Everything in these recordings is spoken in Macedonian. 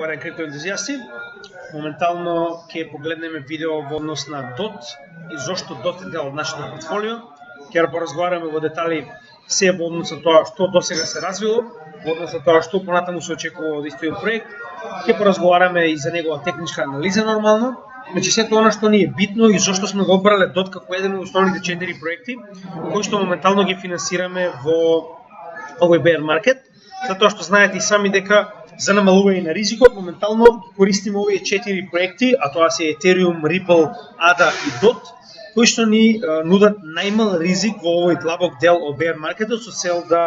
Добар ден, криптоентузијасти. Моментално ќе погледнеме видео во однос на DOT и зошто DOT е дел од нашето портфолио. Ќе поразговараме во детали се во однос на тоа што досега се развило, во однос на тоа што понатаму се очекува од истиот проект. Ќе поразговараме и за негова техничка анализа нормално. Значи сето она што ни е битно и зошто сме го одбрале DOT како еден од основните 4 проекти кои што моментално ги финансираме во овој bear market. Затоа што знаете и сами дека за намалување на ризикот моментално користиме овие 4 проекти, а тоа се Ethereum, Ripple, ADA и DOT, кои што ни нудат најмал ризик во овој длабок дел од bear маркетот со цел да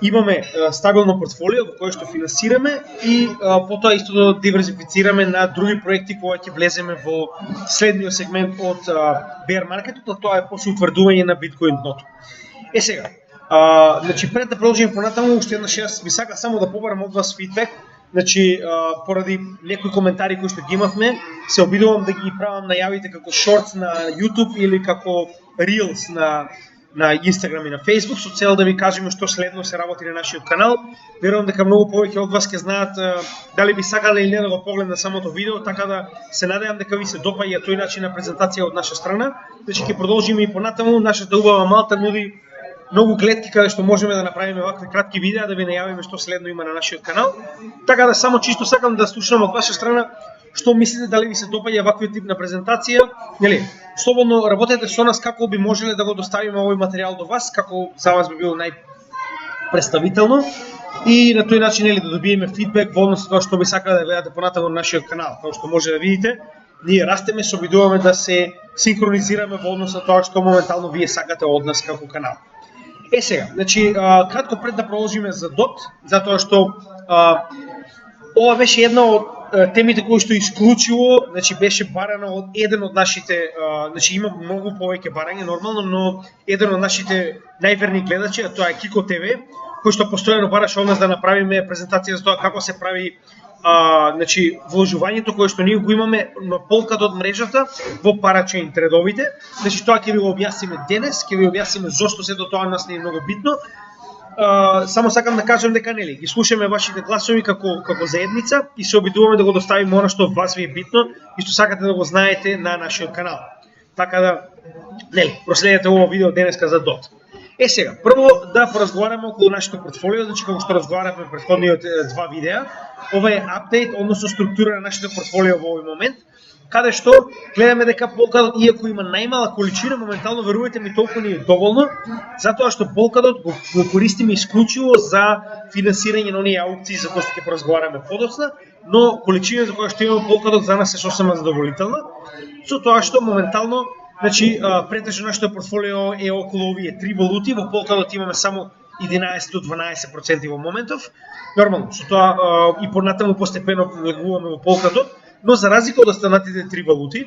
имаме стабилно портфолио во кое што финансираме и потоа исто да диверзифицираме на други проекти кога ќе влеземе во следниот сегмент од bear маркетот, а тоа е после утврдување на биткоин дното. Сега, значи пред да продолжиме понатаму, уште еднаш јас би сака само да побарам од вас фидбек. Значи поради некои коментари кои што ги имавме, се обидувам да ги правам најавите како шортс на YouTube или како Reels на Instagram и на Facebook со цел да ви кажеме што следно се работи на нашиот канал. Верувам дека многу повеќе од вас ќе знаат дали би сакале или не да го погледнат самото видео, така да се надевам дека ви се допаѓа тој начин на презентација од наша страна. Значи ќе продолжиме и понатаму, нашата убава Малта нуди многу гледки каде што можеме да направиме вакви кратки видеа, да ви најавиме што следно има на нашиот канал. Така да само чисто сакам да слушам од ваша страна што мислите, дали ви се допаѓа ваквиот тип на презентација. Нели, слободно работете со нас како би можеле да го доставиме овој материјал до вас, како за вас би било најпредставително и на тој начин нели да добиеме фидбек во однос на тоа што би сакале да гледате понатаму на нашиот канал. Како што може да видите, ние растеме, се обидуваме да се синхронизираме во однос на тоа што моментално вие сакате од нас како канал. Сега, значи, кратко пред да продолжиме за DOT, затоа што ова беше една од темите кои што исклучиво, значи беше барано од еден од нашите, значи има многу повеќе барање нормално, но еден од нашите најверни гледачи, а тоа е Kiko TV, кој што постојано бараше од нас да направиме презентација за тоа како се прави значи вложувањето кое што ние го имаме на полката од мрежата во парачейн тредовите. Значи тоа ќе ви го објасниме денес, ќе ви објасниме зошто сето тоа нас не е многу битно. Само сакам да кажам дека нели ги слушаме вашите гласови како заедница и се обидуваме да го доставиме она што вас ви е битно и што сакате да го знаете на нашиот канал. Така да нели проследете ова видео денеска за DOT. Сега, прво да поразговараме околу нашето портфолио, значи како што разговаравме претходниот два видеа. Ова е апдейт, односно структура на нашето портфолио во овој момент, каде што гледаме дека Polkadot, иако има најмала количина, моментално верувате ми толку ни е доволно, затоа што Polkadot го користиме исклучиво за финансирање на оние аукции за кои што ќе поразговараме подоцна, но количината која што имаме Polkadot за нас е сосема задоволителна, со тоа што моментално значи, претежно нашето портфолио е околу овие три валути, во Polkadot имаме само 11-12% во моментов. Нормално, со тоа и понатаму постепено влегуваме во Polkadot, но за разлика од останатите три валути,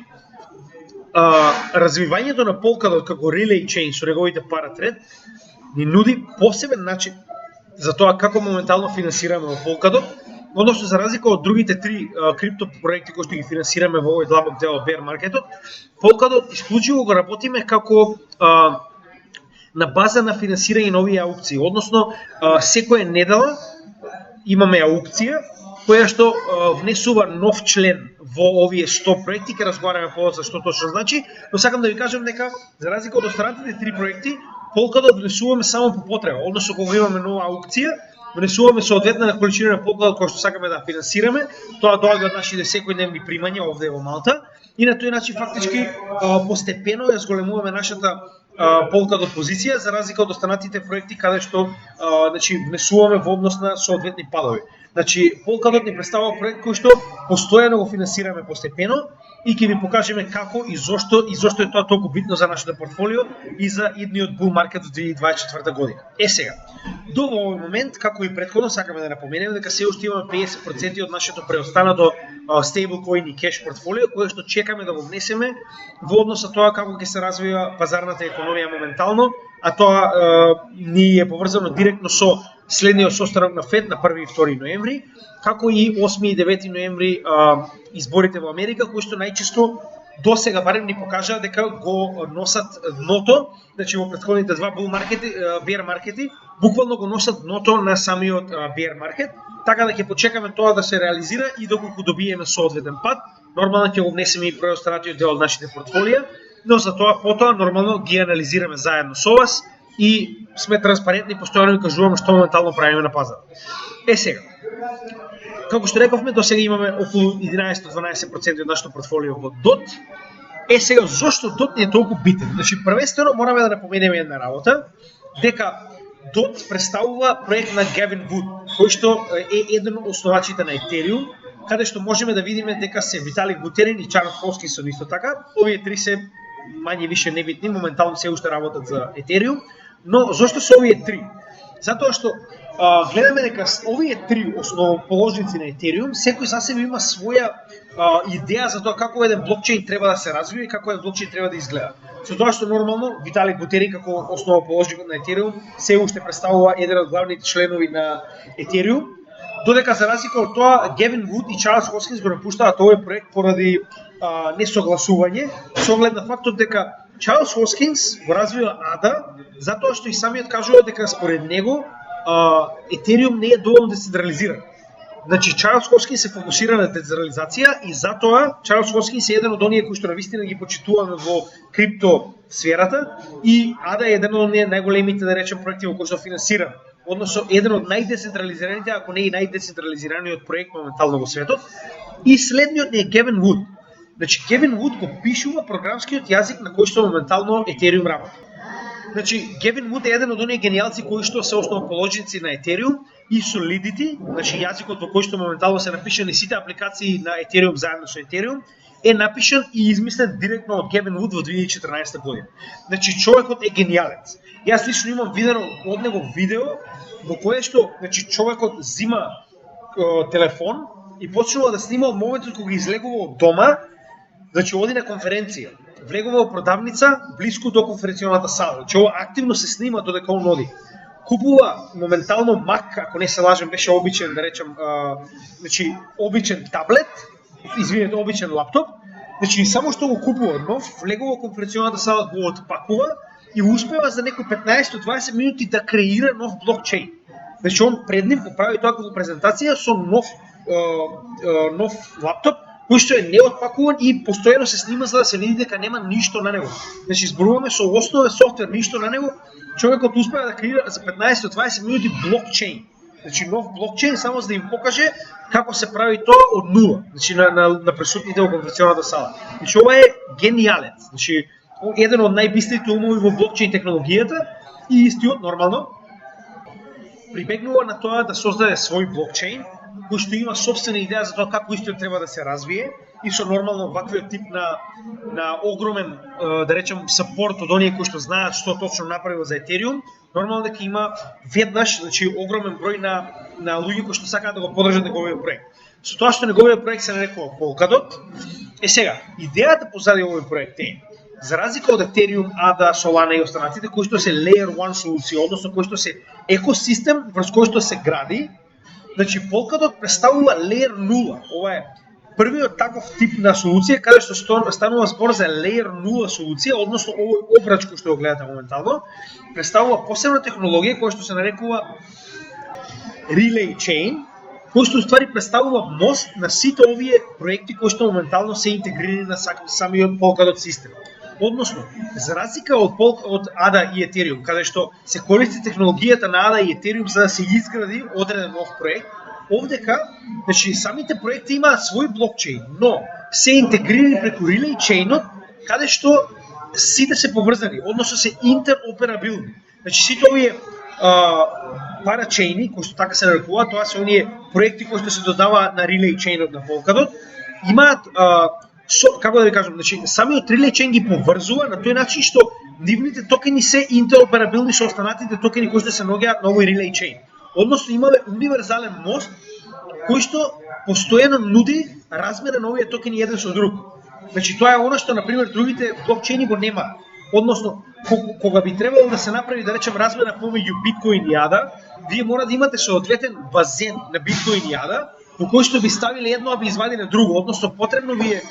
развивањето на Polkadot како relay chain со неговите паратред ни нуди посебен начин за тоа како моментално финансираме во Polkadot, односно за разлика од другите три крипто проекти кои што ги финансираме во овој длабок дел од bear маркетот, Polkadot исклучиво го работиме како на база на финансирање на овие аукции, односно секоја недела имаме аукција која што внесува нов член во овие 100 проекти, ќе разговараме подоцна што точно значи, но сакам да ви кажам дека за разлика од останатите три проекти, Polkadot внесуваме само по потреба, односно кога имаме нова аукција, внесуваме соодветна количина на Polkadot која што сакаме да финансираме, тоа доаѓа од нашите секојдневни примања овде во Малта и на тој начин фактички постепено ја зголемуваме нашата Polkadot позиција за разлика од останатите проекти каде што значи внесуваме во однос на соодветни падови. Значи Polkadot ни представува проект кој што постојано го финансираме постепено и ќе ви покажеме како и зошто е тоа толку битно за нашето портфолио и за идниот bull маркет од 2024 година. Сега, до овој момент, како и претходно, сакаме да напоменеме дека се уште имаме 50% од нашето преостанато стейблкоин и кеш портфолио, кое што чекаме да го внесеме во однос на тоа како ќе се развива пазарната економија моментално, а тоа ни е поврзано директно со следниот состанок на ФЕД на 1 и 2 ноември, како и 8 и 9 ноември изборите во Америка, кои што најчесто до сега барем ни покажа дека го носат дното, значи во претходните два bear маркети, буквално го носат дното на самиот bear маркет, така да ќе почекаме тоа да се реализира и доколку добиеме соодветен пат, нормално ќе го внесеме и преостанатиот дел од нашите портфолија, но за тоа потоа нормално ги анализираме заедно со вас и сме транспарентни, постојано ви кажуваме што моментално правиме на пазарот. Сега, како што рековме, до сега имаме околу 11-12% од нашето портфолио во DOT. Сега, зошто DOT не е толку битен? Значи, првенствено мораме да напоменеме една работа, дека DOT представува проект на Гевин Вуд, кој што е еден од основачите на Ethereum, каде што можеме да видиме дека се Виталик Бутерин и Чарлз Хоскинсон исто така. Овие три се мање више небитни, моментално се уште работат за Ethereum, но зошто се овие три? Затоа што гледаме дека овие три основоположници на Ethereum, секој за себе има своја идеја за тоа како еден блокчейн треба да се развива и како еден блокчейн треба да изгледа. Со тоа што нормално Виталик Бутерин како основоположник на Ethereum се уште представува еден од главните членови на Ethereum, додека за разлика од тоа Гевин Вуд и Чарлз Хоскинс го напуштаат овој проект поради несогласување, со оглед на фактот дека Чарлз Хоскинс го развива ADA, затоа што и самиот кажува дека според него Ethereum не е доволно децентрализиран. Значи Чарлз Хоскинс се фокусира на децентрализација и затоа Чарлз Хоскинс е еден од оние кои што навистина ги почитуваме во крипто сферата и ADA е еден од оние најголемите, да речем, проекти во кои што финансира. Односно еден од најдецентрализираните, ако не и најдецентрализираниот проект моментално во светот. И следниот е Гевин Вуд. Значи Гевин Вуд го пишува програмскиот јазик на кој што моментално Ethereum работи. Значи Гевин Вуд е еден од оние гениалци кои што се основоположници на Ethereum и Solidity, значи јазикот во кој што моментално се напишани сите апликации на Ethereum заедно со Ethereum, е напишан и измислен директно од Гевин Вуд во 2014 година. Значи човекот е гениалец. Јас лично имам видено од него видео во кое што значи човекот зима телефон и почнува да снима од моментот кога излегува од дома, значи оди на конференција, влегува во продавница блиску до конференционата сала. Значи ова активно се снима додека он оди. Купува моментално Mac, ако не се лажем, беше обичен, да речем, значи обичен таблет, извинете, обичен лаптоп. Значи само што го купува нов, влегува во конференционата сала, го отпакува и успева за некои 15-20 минути да креира нов блокчейн. Значи он пред ним прави тоа како презентација со нов лаптоп, кој што е неотпакуван и постојано се снима за да се види дека нема ништо на него. Значи зборуваме со основен софтвер, ништо на него, човекот успеа да креира за 15-20 минути блокчейн. Значи нов блокчейн само за да им покаже како се прави тоа од нула, значи на присутните во конференционата сала. Значи ова е гениалец. Значи еден од најбистрите умови во блокчейн технологијата и истиот нормално прибегнува на тоа да создаде свој блокчейн кој што има собствена идеја за тоа како истиот треба да се развие и со нормално ваквиот тип на огромен, да речем, сапорт од оние кои што знаат што точно направува за Ethereum, нормално дека има веднаш, значи огромен број на луѓе кои што сакаат да го поддржат неговиот проект. Со тоа што неговиот проект се нарекува Polkadot. Сега, идејата позади овој проект е, за разлика од Ethereum, ADA, Solana и останатите кои што се Layer 1 солуција, односно кои што се екосистем врз кој што се гради, значи Polkadot представува Layer 0. Ова е првиот таков тип на солуција каде што станува збор за Layer 0 солуција, односно овој обрач кој што го гледате моментално, представува посебна технологија која што се нарекува Relay Chain, кој што уствари представува мост на сите овие проекти кои што моментално се интегрирани на самиот Polkadot систем. Односно, за разлика од ADA и Ethereum, каде што се користи технологијата на ADA и Ethereum за да се изгради одреден нов проект, овдека, значи самите проекти имаат свој блокчейн, но се интегрирани преку Relay Chain-от, каде што сите се поврзани, односно се интероперабилни. Значи сите овие парачейни, кои што така се нарекуваат, тоа се оние проекти кои што се додаваат на Relay Chain-от на Polkadot, имаат како да ви кажам, значи самиот Relay Chain ги поврзува на тој начин што нивните токени се интероперабилни со останатите токени кои што се наоѓаат на овој Relay Chain. Односно имаме универзален мост кој што постојано нуди размера на овие токени еден со друг. Значи тоа е она што на пример другите блокчейни го нема. Односно кога би требало да се направи, да речем, размена помеѓу Bitcoin и ADA, вие мора да имате соодветен базен на Bitcoin и ADA, во кој што би ставиле едно, а би извадиле друго. Односно потребно ви е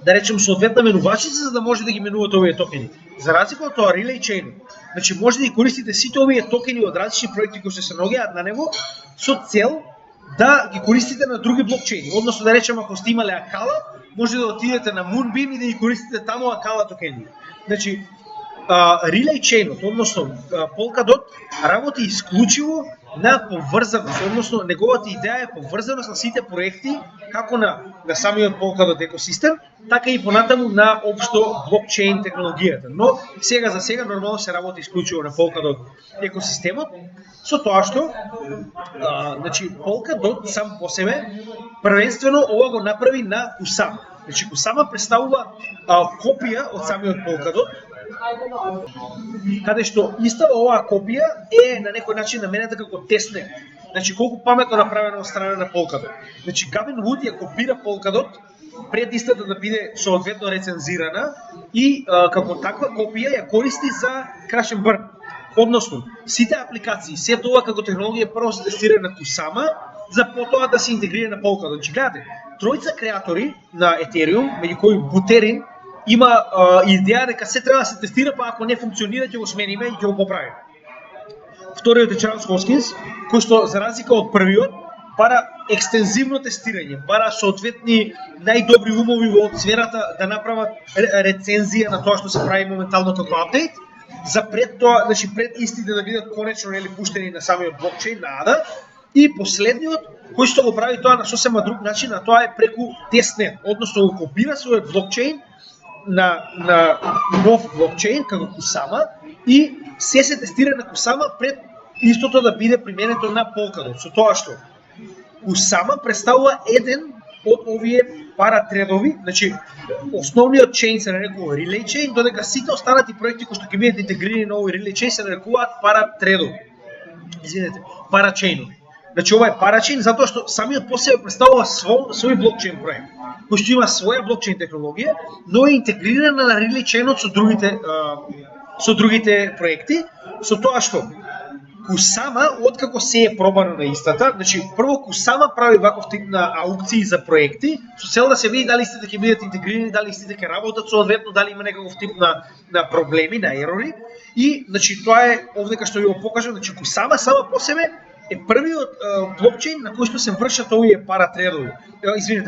да речем соодветна менувачица за да може да ги менувате овие токени. За разлика од тоа Relay Chain, значи може да ги користите сите овие токени од различни проекти кои се наоѓаат на него со цел да ги користите на други блокчейни. Односно да речем ако сте имале Акала, може да отидете на Moonbeam и да ги користите таму Акала токени. Значи Relay Chain, односно Polkadot, работи исклучиво на поврзаност, односно неговата идеја е поврзаност на сите проекти, како на самиот Polkadot екосистем, така и понатаму на општо блокчейн технологијата. Но сега за сега нормално се работи исклучиво на Polkadot екосистемот, со тоа што значи Polkadot сам по себе првенствено ова го направи на Kusama. Значи Kusama представува копија од самиот Polkadot, каде што истава оваа копија е на некој начин наменета како тестнет. Значи колку паметно направено од страна на Polkadot. Значи Gavin Wood ја копира Polkadot пред истата да биде соодветно рецензирана и како таква копија ја користи за crash and burn. Односно, сите апликации, се тоа како технологија прво се тестира на Kusama, за потоа да се интегрира на Polkadot. Значи гледате, тројца креатори на Ethereum, меѓу кои Buterin, има идеја дека се треба да се тестира, па ако не функционира ќе го смениме и ќе го поправиме. Вториот е Чарлс Хоскинс, кој што за разлика од првиот бара екстензивно тестирање, бара соодветни најдобри умови во сферата да направат рецензија на тоа што се прави моментално како апдейт, за пред тоа, значи пред истите да бидат конечно нели пуштени на самиот блокчейн на ADA, и последниот кој што го прави тоа на сосема друг начин, а тоа е преку тестнет, односно го копира својот блокчейн на нов блокчейн како Kusama и се тестира на Kusama пред истото да биде применето на Polkadot. Со тоа што Kusama представува еден од овие паратредови, значи основниот чейн се нарекува Relay Chain, додека сите останати проекти кои што ќе бидат интегрирани на овој Relay Chain се нарекуваат паратредови. Извинете, парачейнови. Значи ова е парачейн затоа што самиот по себе представува свој блокчейн проект, кој што има своја блокчейн технологија, но е интегрирана на Relay Chainот со другите проекти, со тоа што Kusama, откако се е пробано на истата, значи прво Kusama прави ваков тип на аукции за проекти, со цел да се види дали истите ќе бидат интегрирани, дали истите ќе работат соодветно, дали има некаков тип на проблеми, на ерори. И значи тоа е овдека што ви го покажам, значи Kusama сама по себе е првиот блокчейн на кој што се вршат овие паратредови,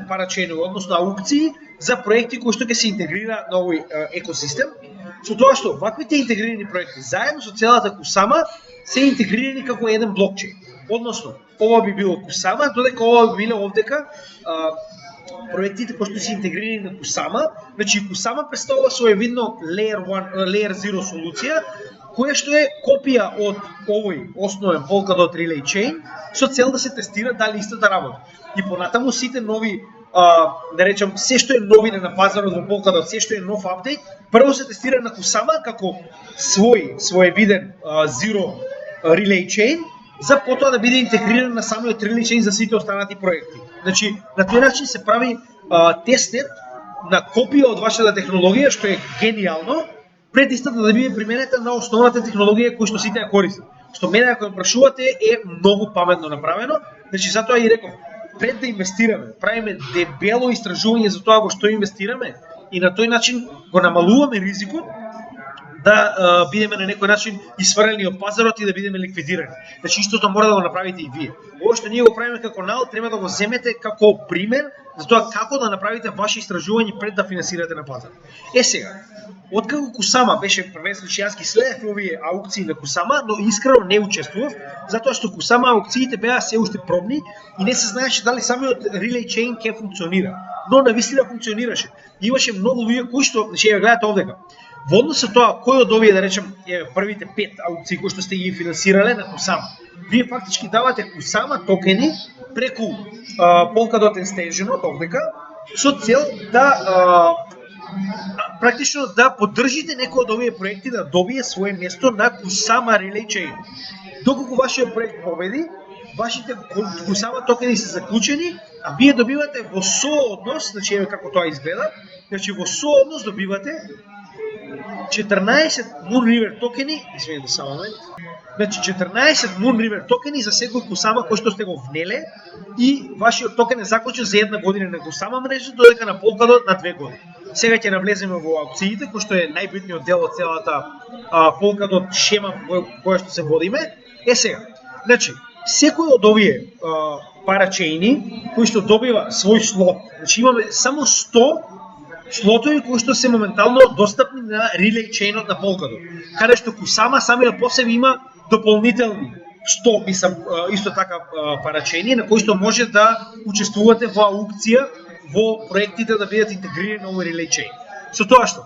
парачейнови, односно аукции за проекти кои што ќе се интегрира на овој екосистем. Со тоа што ваквите интегрирани проекти заедно со целата Kusama се интегрирани како еден блокчейн. Односно, ова би било Kusama, додека ова би биле овдека проектите кои што се интегрирани на Kusama. Значи Kusama представува своевидно Layer 0 солуција, која што е копија од овој основен Polkadot Relay Chain со цел да се тестира дали истата работа. И понатаму сите нови, да речем, се што е новина на пазарот во Polkadot, се што е нов апдейт, прво се тестира на Kusama како своевиден Zero Relay Chain, за потоа да биде интегриран на самиот Relay Chain за сите останати проекти. Значи, на тој начин се прави тестнет на копија од вашата технологија, што е гениално, пред истата да биде применета на основната технологија која што сите ја користат. Што мене ако ја прашувате е многу паметно направено, значи затоа и реков, пред да инвестираме, правиме дебело истражување за тоа во што инвестираме и на тој начин го намалуваме ризикот да бидеме на некој начин исфрлени од пазарот и да бидеме ликвидирани. Значи истото мора да го направите и вие. Ова што ние го правиме како канал треба да го земете како пример за тоа како да направите ваши истражувања пред да финансирате на пазар. Сега, откако Kusama беше првенствено, јас ги следев овие аукции на Kusama, но искрено не учествував, затоа што Kusama аукциите беа се уште пробни и не се знаеше дали самиот Relay Chain ќе функционира. Но навистина функционираше. Имаше многу луѓе кои што, значи ја гледате овдека. Во однос со тоа, кој од овие, да речем, првите 5 аукции кои што сте ги финансирале на Kusama, вие фактички давате Kusama токени преку Polkadot Extension-от овдека, со цел да практично да поддржите некој од овие проекти да добие свое место на Kusama Relay Chain. Доколку вашиот проект победи, вашите Kusama токени се заклучени, а вие добивате во сооднос, значи еве како тоа изгледа, значи во сооднос добивате 14 Moonriver токени, извинете само момент. Значи 14 Moonriver токени за секој Kusama кој што сте го внеле и вашиот токен е заклучен за една година на Kusama мрежа, додека на Polkadot на 2 години. Сега ќе навлеземе во аукциите, кој што е најбитниот дел од целата Polkadot шема која што се водиме. Сега, значи, секој од овие парачейни кои што добива свој слот, значи имаме само 100 слотови кои што се моментално достапни на Relay Chain-от на Polkadot, каде што Kusama самиот по себе има дополнителни 100 исто така парачейни на кои што може да учествувате во аукција во проектите да бидат интегрирани на овој Relay Chain. Со тоа што,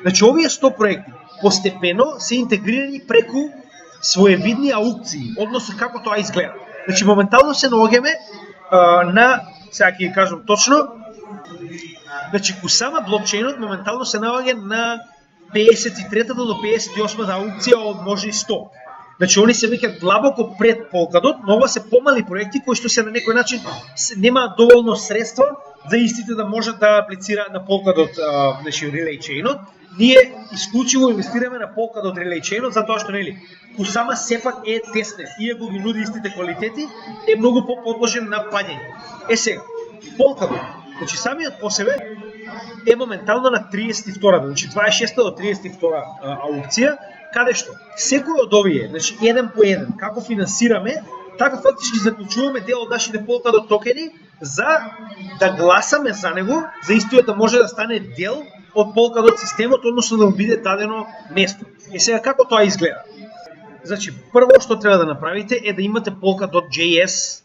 значи овие 100 проекти постепено се интегрирани преку своевидни аукции, односно како тоа изгледа. Значи моментално се наоѓаме на, сега ќе кажам точно, значи Kusama блокчейнот моментално се наоѓа на 53-та до 58-та аукција од може и 100. Значи они се веќе длабоко пред Polkadot, но ова се помали проекти кои што се на некој начин немаат доволно средства за истите да можат да аплицираат на Polkadot, значи Relay Chain-от. Ние исклучиво инвестираме на Polkadot Relay Chain-от затоа што нели Kusama сепак е теснен, иако ги нуди истите квалитети, е многу поподложен на паѓање. Сега, Polkadot, значи самиот по себе е моментално на 32-та, значи 26-та до 32-та аукција, каде што секој од овие, значи еден по еден, како финансираме, така фактички заклучуваме дел од нашите Polkadot токени за да гласаме за него, за истиот да може да стане дел од Polkadot системот, односно да му биде дадено место. Сега како тоа изгледа? Значи прво што треба да направите е да имате Polkadot.js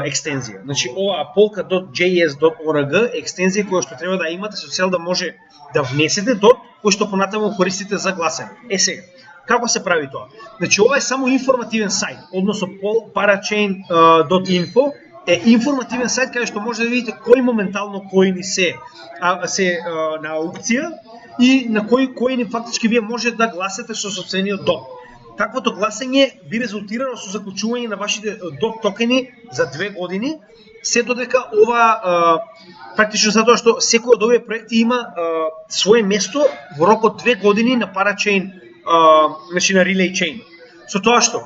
екстензија. Значи ова Polkadot.js.org екстензија која што треба да имате со цел да може да внесете дот кој што понатаму користите за гласење. Сега, како се прави тоа? Значи ова е само информативен сајт, односно parachain.info е информативен сајт каде што може да видите кои моментално коини се на аукција и на кои коини фактички вие може да гласате со сопствениот дот. Таквото гласење би резултирало со заклучување на вашите дот токени за 2 години, се додека ова практично затоа што секој од овие проекти има свое место во рок од 2 години на Parachain, значи на Relay Chain. Со тоа што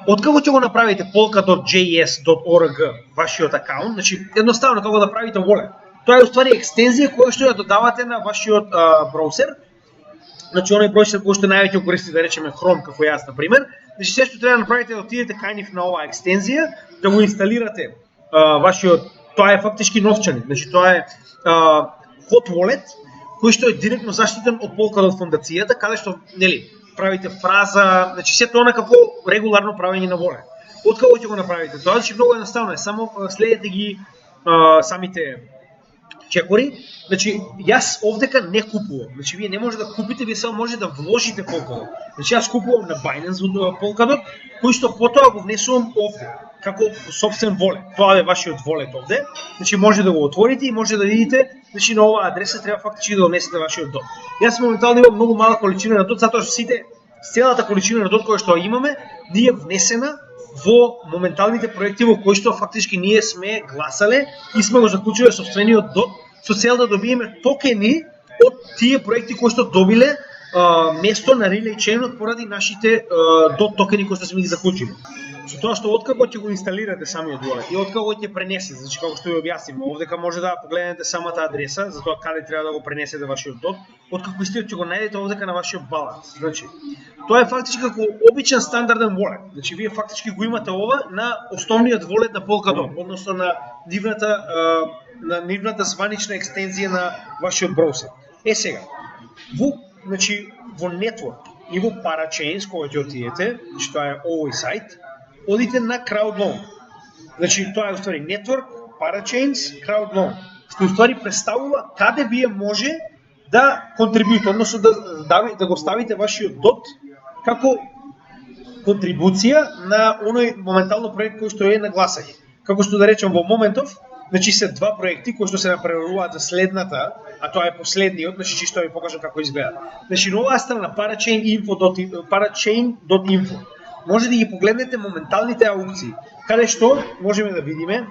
откако ќе го направите Polkadot.js.org вашиот акаунт, значи едноставно како да правите wallet. Тоа е уствари екстензија која што ја додавате на вашиот браузер. Значи оној браузер кој што највеќе го користи, да речеме Chrome, како јас на пример. Значи се што треба да направите е да отидете кај нив на оваа екстензија, да го инсталирате вашиот, тоа е фактички новчаник. Значи тоа е hot wallet кој што е директно заштитен од Polkadot фондацијата, каде што нели правите фраза, значи сето она како регуларно правење на wallet. Откако ќе го направите тоа, значи многу едноставно е, само следете ги самите чекори. Значи јас овдека не купувам. Значи вие не може да купите, вие само може да вложите Polkadot. Значи јас купувам на Binance од Polkadot, кој што потоа го внесувам овде како собствен wallet. Тоа е вашиот wallet овде. Значи може да го отворите и може да видите, значи на оваа адреса треба фактички да донесете вашиот дот. Јас моментално имам многу мала количина на дот, затоа што целата количина на дот која што имаме, ние внесена во моменталните проекти во кои што фактички ние сме гласале и сме го заклучиле собствениот дот со цел да добиеме токени од тие проекти кои што добиле место на Relay Chain-от поради нашите дот токени кои што сме ги заклучили. Со тоа што откако ќе го инсталирате самиот wallet и откако ќе пренесете, значи како што ви објаснив, овдека може да погледнете самата адреса за тоа каде треба да го пренесете вашиот дот, откако истиот ќе го најдете овдека на вашиот баланс. Значи тоа е фактички како обичен стандарден wallet. Значи вие фактички го имате ова на основниот wallet на Polkadot, односно на нивната званична екстензија на вашиот браузер. Сега, значи во network и во Parachains кога ќе отидете, значи тоа е овој сајт, одите на CrowdLoan. Значи тоа е уствари network, Parachains, CrowdLoan, што уствари представува каде вие може да контрибуите, односно да го ставите вашиот дот како контрибуција на оној моментално проект кој што е на гласање. Како што да речем во моментов, значи се два проекти кои што се направуваат за следната, а тоа е последниот, значи чисто да ви покажам како изгледа. Значи на оваа страна Parachain.info може да ги погледнете моменталните аукции, каде што можеме да видиме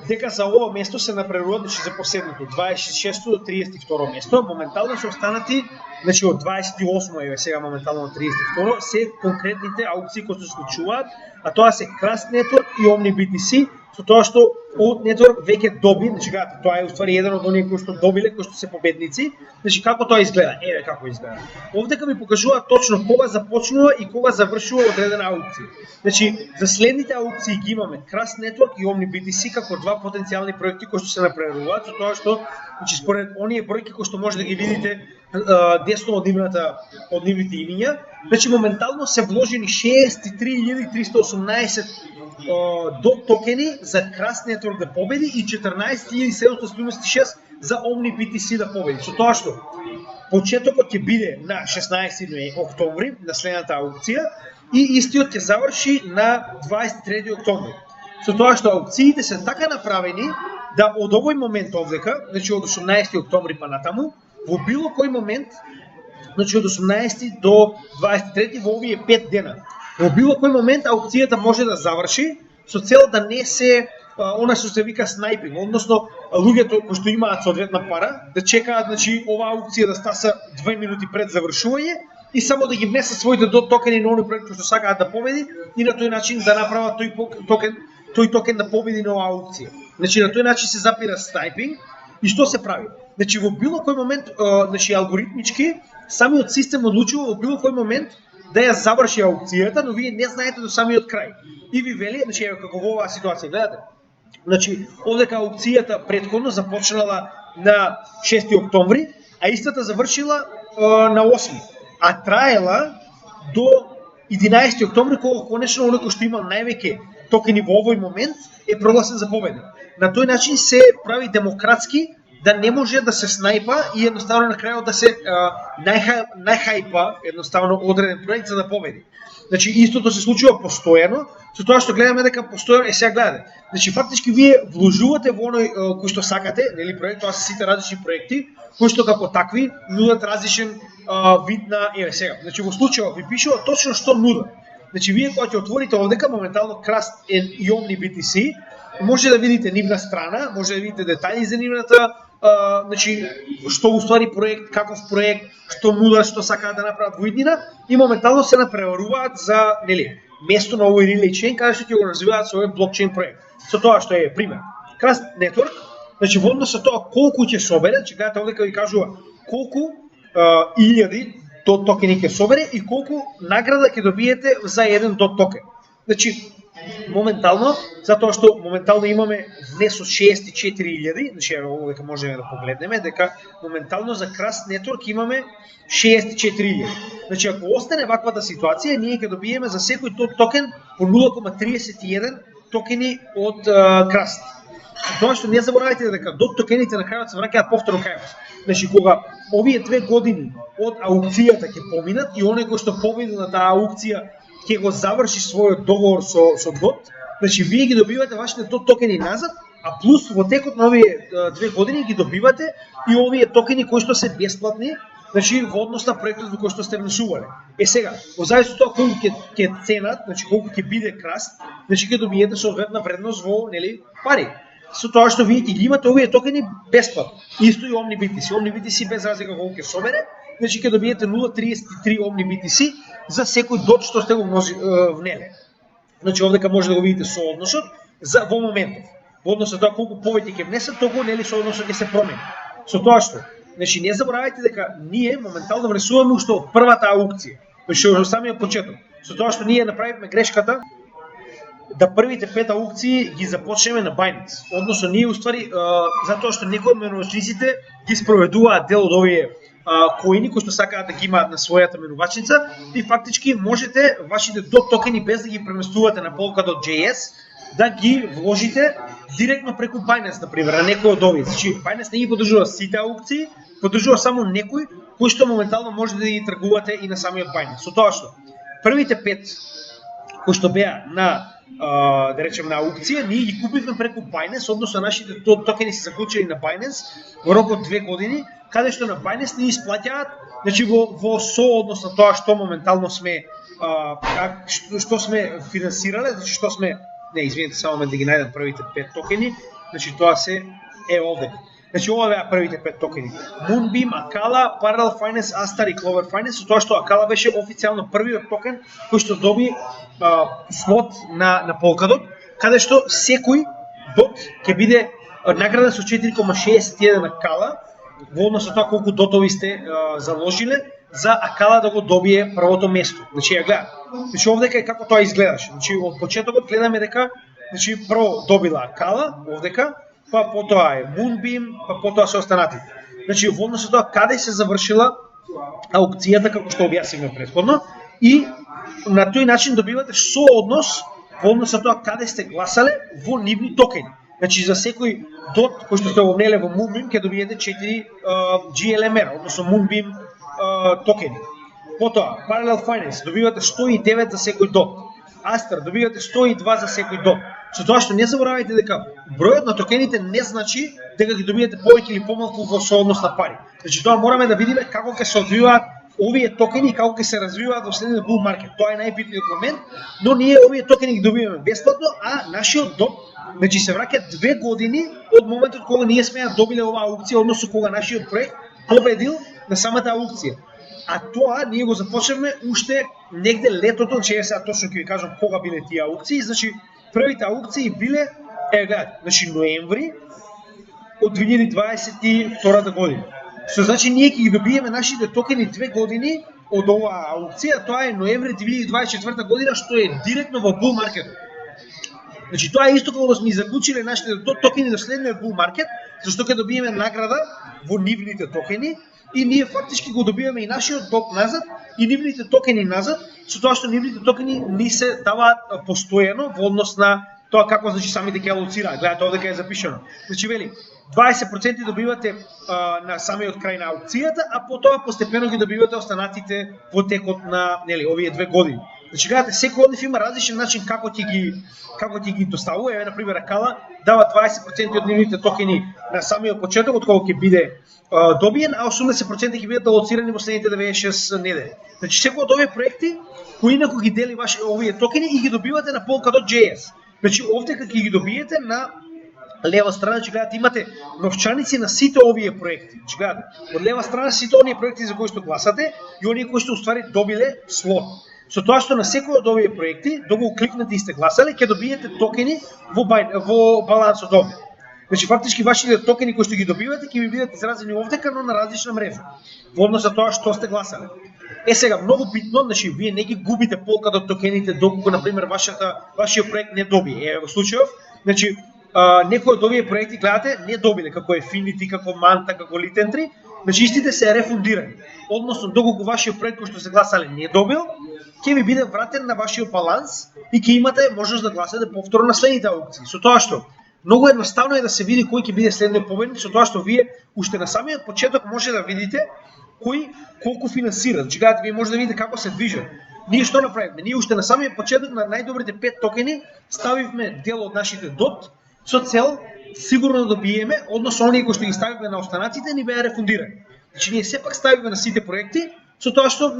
дека за ова место се направуваат, значи за последното 26 до 32 место, моментално се останати значи од 28 еве сега моментално 32 се конкретните аукции кои се случуваат, а тоа се Crust Network и OmniBTC, со тоа што Oat Network веќе доби, значи тоа е уствари еден од оние кои што добиле, кои што се победници, значи како тоа изгледа, еве како изгледа. Овдека ми покажува точно кога започнува и кога завршува одредена аукција. Значи за следните аукции ги имаме Crust Network и OmniBTC како два потенцијални проекти кои што се напредуваат, со тоа што значи според оние бројки кои што може да ги видите десно од нивните имиња, значи моментално се вложени 63.318 DOT токени за Crust Network да победи и 14.776 за OmniBTC да победи. Со тоа што почетокот ќе биде на 16 октомври на следната аукција и истиот ќе заврши на 23 октомври. Со тоа што аукциите се така направени да од овој момент овдека, значи од 18 октомври па натаму, во било кој момент, значи од 18 до 23 во овие 5 дена, во било кој момент аукцијата може да заврши со цел да не се она што се вика снайпинг, односно луѓето кои што имаат соодветна пара да чекаат значи оваа аукција да стаса 2 минути пред завршување и само да ги внесат своите DOT токени на оној проект кој што сакаат да победи и на тој начин да направат тој токен да победи на оваа аукција. Значи на тој начин се запира снайпинг и што се прави? Значи во било кој момент, значи алгоритмички самиот систем одлучува во било кој момент да ја заврши аукцијата, но вие не знаете до самиот крај. И ви вели, значи како во оваа ситуација, гледате. Значи овдека аукцијата претходно започнала на 6 октомври, а истата завршила на 8, а траела до 11 октомври кога конечно оној кој што има највеќе токени во овој момент е прогласен за победник. На тој начин се прави демократски да не може да се снайпа и едноставно на крајот да се најхајпа едноставно одреден проект за да победи. Значи истото се случува постојано, со тоа што гледаме дека постојано сега гледате. Значи фактички вие вложувате во оној кој што сакате, нели проект, тоа се сите различни проекти кои што како такви нудат различен вид на еве сега. Значи во случајот ви пишува точно што нудат. Значи вие кога ќе отворите овдека моментално Crust и OmniBTC, може да видите нивна страна, може да видите детали за нивната значи што уствари проект, каков проект, што нудат, што сакаат да направат во иднина и моментално се напреваруваат за нели место на овој relay chain каде што ќе го развиваат со овој блокчейн проект. Со тоа што е пример. Crust Network, значи во однос со тоа колку ќе собере, че гледате овдека ви кажува колку илјади DOT токени ќе собере и колку награда ќе добиете за еден DOT токен. Значи моментално, затоа што моментално имаме внес од 64.000, значи овдека можеме да погледнеме дека моментално за Crust Network имаме 64.000. Значи ако остане ваквата ситуација, ние ќе добиеме за секој DOT токен по 0,31 токени од Crust. Тоа што не заборавајте дека DOT токените на крајот се враќаат повторно кај вас. Значи кога овие 2 години од аукцијата ќе поминат и оној кој што победи на таа аукција ќе го заврши својот договор со DOT, значи вие ги добивате вашите DOT токени назад, а плюс во текот на овие 2 години ги добивате и овие токени кои што се бесплатни, значи во однос на проектот во кој што сте внесувале. Сега, во зависи од тоа колку ќе ценат, значи колку ќе биде Crust, значи ќе добиете соодветна вредност во нели пари. Со тоа што вие ги имате овие токени бесплатно. Исто и OmniBTC. OmniBTC без разлика колку ќе собере, значи ќе добиете 0,33 OmniBTC за секој DOT што сте го внеле. Значи овдека може да го видите соодносот за во моментов. Во однос на тоа колку повеќе ќе внесат, толку нели соодносот ќе се промени. Со тоа што, значи не заборавајте дека ние моментално внесуваме уште од првата аукција, значи од самиот почеток. Со тоа што ние направивме грешката да првите 5 аукции ги започнеме на Binance. Односно ние уствари затоа што некои од менувачниците ги спроведуваат дел од овие коини кои што сакаат да ги имаат на својата менувачница и фактички можете вашите DOT токени без да ги преместувате на Polkadot.js да ги вложите директно преку Binance, например, на некој од овие. Значи Binance не ги поддржува сите аукции, поддржува само некои кои што моментално може да ги тргувате и на самиот Binance. Со тоа што првите 5 кои што беа на да речем на аукција, ние ги купивме преку Binance, односно нашите токени се заклучени на Binance во рок од 2 години, каде што на Binance ни исплаќаат, значи во сооднос на тоа што моментално сме што сме финансирале, значи што сме, не, извинете, само да ги најдам првите 5 токени, значи тоа се овде. Значи ова беа првите 5 токени. Moonbeam, Akala, Parallel Finance, Astar и Clover Finance, со тоа што Akala беше официјално првиот токен кој што доби слот на Polkadot, каде што секој дот ќе биде награден со 4,61 Akala, во однос на тоа колку дотови сте заложиле за Акала да го добие првото место. Значи ја гледа. Значи овдека е како тоа изгледаше. Значи од почетокот гледаме дека значи прво добила Акала овдека, па потоа е Moonbeam, па потоа се останатите. Значи во однос на тоа каде се завршила аукцијата како што објаснивме претходно и на тој начин добивате сооднос во однос на тоа каде сте гласале во нивни токени. Значи за секој дот кој што сте го внеле во Moonbeam ќе добиете 4 GLMR, односно Moonbeam токени. Потоа, Parallel Finance, добивате 109 за секој дот. Astar, добивате 102 за секој дот. Со тоа што не заборавајте дека бројот на токените не значи дека ги добиете повеќе или помалку во сооднос на пари. Значи тоа мораме да видиме како ќе се одвиваат овие токени и како ќе се развиваат во следниот bull market. Тоа е најбитниот момент, но ние овие токени ги добиваме бесплатно, а нашиот дот значи се враќа 2 години од моментот кога ние сме ја добиле оваа аукција, односно кога нашиот проект победил на самата аукција. А тоа ние го започнавме уште негде летото, че сега точно ќе ви кажам кога биле тие аукции. Значи првите аукции биле гледате, значи ноември од 2022 година. Што значи ние ќе ги добиеме нашите токени 2 години од оваа аукција, тоа е ноември 2024 година, што е директно во bull market. Значи тоа е исто кога сме заклучиле нашите токени до следниот bull market, зашто ќе добиеме награда во нивните токени и ние фактички го добиваме и нашиот дот назад и нивните токени назад, со тоа што нивните токени ни се даваат постојано во однос на тоа како значи самите ќе алоцираат. Гледате овде е запишано. Значи вели 20% добивате на самиот крај на аукцијата, а потоа постепено ги добивате останатите во текот на овие 2 години. Значи гледате секој од нив има различен начин како ќе ги доставува. Еве на пример Акала дава 20% од нивните токени на самиот почеток од кога ќе биде добиен, а 80% ќе бидат алоцирани во следните 96 недели. Значи секој од овие проекти кои инаку ги дели ваши овие токени и ги добивате на Polkadot.js. Значи овде кога ги добиете на лева страна, че гледате имате новчаници на сите овие проекти. Че гледате, од лева страна сите оние проекти за кои што гласате и оние кои што уствари добиле слот. Со тоа што на секој од овие проекти, да го кликнете и сте гласале, ќе добиете токени во балансот овде. Значи фактички вашите токени кои што ги добивате ќе ви бидат изразени овдека, но на различна мрежа. Во однос на тоа што сте гласале. Сега многу битно, значи вие не ги губите Polkadot токените доколку на пример вашиот проект не добие. Во случајов, значи некои од овие проекти гледате не добиле, како Affinity, како Manta, како Litentry, значи истите се рефундирани. Односно доколку вашиот проект кој што се гласале не добил, ќе ви биде вратен на вашиот баланс и ќе имате можност да гласате повторно на следните аукции. Со тоа што многу едноставно е да се види кој ќе биде следниот победник, со тоа што вие уште на самиот почеток може да видите кој колку финансира. Значи гледате, вие може да видите како се движат. Ние што направивме? Ние уште на самиот почеток на најдобрите 5 токени ставивме дел од нашите дот со цел сигурно да добиеме, односно оние кои што ги ставивме на останатите ни беа рефундирани. Значи ние сепак ставивме на сите проекти со тоа што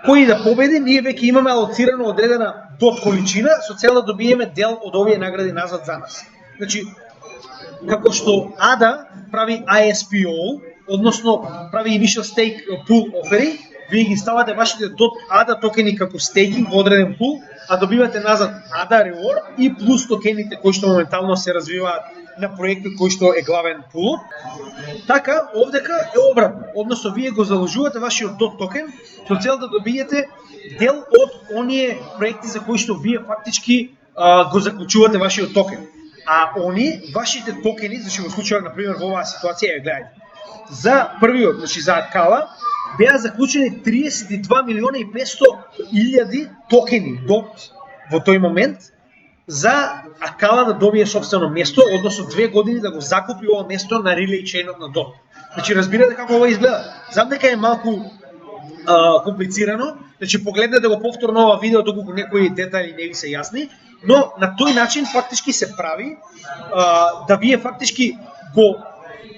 кој да победи, ние веќе имаме алоцирано одредена дот количина со цел да добиеме дел од овие награди назад за нас. Значи како што ADA прави ISPO, односно прави Initial Stake Pool Offering, вие ги ставате вашите дот ADA токени како стейкинг во одреден пул, а добивате назад ADA Reward и плюс токените кои што моментално се развиваат на проектот кој што е главен пулот. Така, овдека е обратно, односно вие го заложувате вашиот дот токен со цел да добиете дел од оние проекти за кои што вие фактички го заклучувате вашиот токен. А они, вашите токени, значи во случајот на пример во оваа ситуација, гледате, за првиот, значи за Акала, беа заклучени 32 милиона и 500 илјади токени дот во тој момент за Акала да добие собствено место, односно 2 години да го закупи ова место на Relay Chain на дот. Значи разбирате како ова изгледа. Знам дека е малку комплицирано, значи погледнете го повторно ова видео доколку некои детали не ви се јасни, но на тој начин фактички се прави да вие фактички го